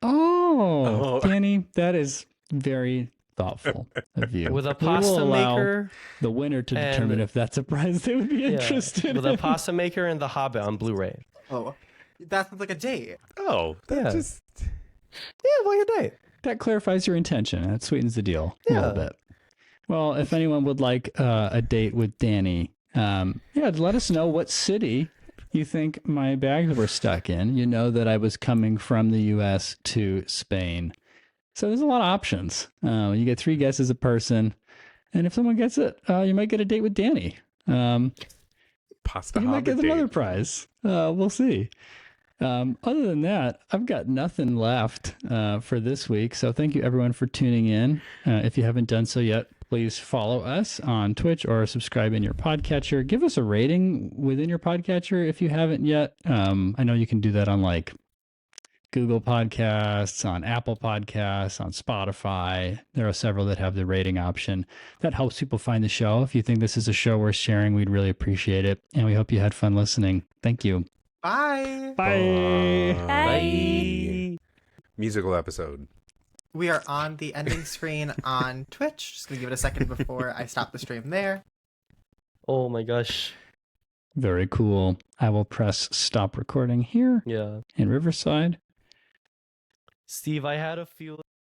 Oh, Danny, that is very thoughtful of you. With a We will pasta allow maker. the winner to and- determine if that's a prize they would be Yeah, interested with in. a pasta maker and The Hobbit on Blu-ray. Oh, that sounds like a date. Oh, that Yeah. just Yeah, like a day. That clarifies your intention. That sweetens the deal a little bit. Well, if anyone would like a date with Danny, let us know what city you think my bags were stuck in. You know that I was coming from the U.S. to Spain. So there's a lot of options. You get 3 guesses a person. And if someone gets it, you might get a date with Danny. pasta You might get Hobbit another date. prize. We'll see. Other than that, I've got nothing left for this week. So thank you everyone for tuning in. If you haven't done so yet, please follow us on Twitch or subscribe in your podcatcher. Give us a rating within your podcatcher if you haven't yet. I know you can do that on like Google Podcasts, on Apple Podcasts, on Spotify. There are several that have the rating option. That helps people find the show. If you think this is a show worth sharing, we'd really appreciate it. And we hope you had fun listening. Thank you. Bye. Bye. Bye. Musical episode. We are on the ending screen on Twitch. Just gonna give it a second before I stop the stream there. Oh my gosh. Very cool. I will press stop recording here Yeah. in Riverside. Steve, I had a feeling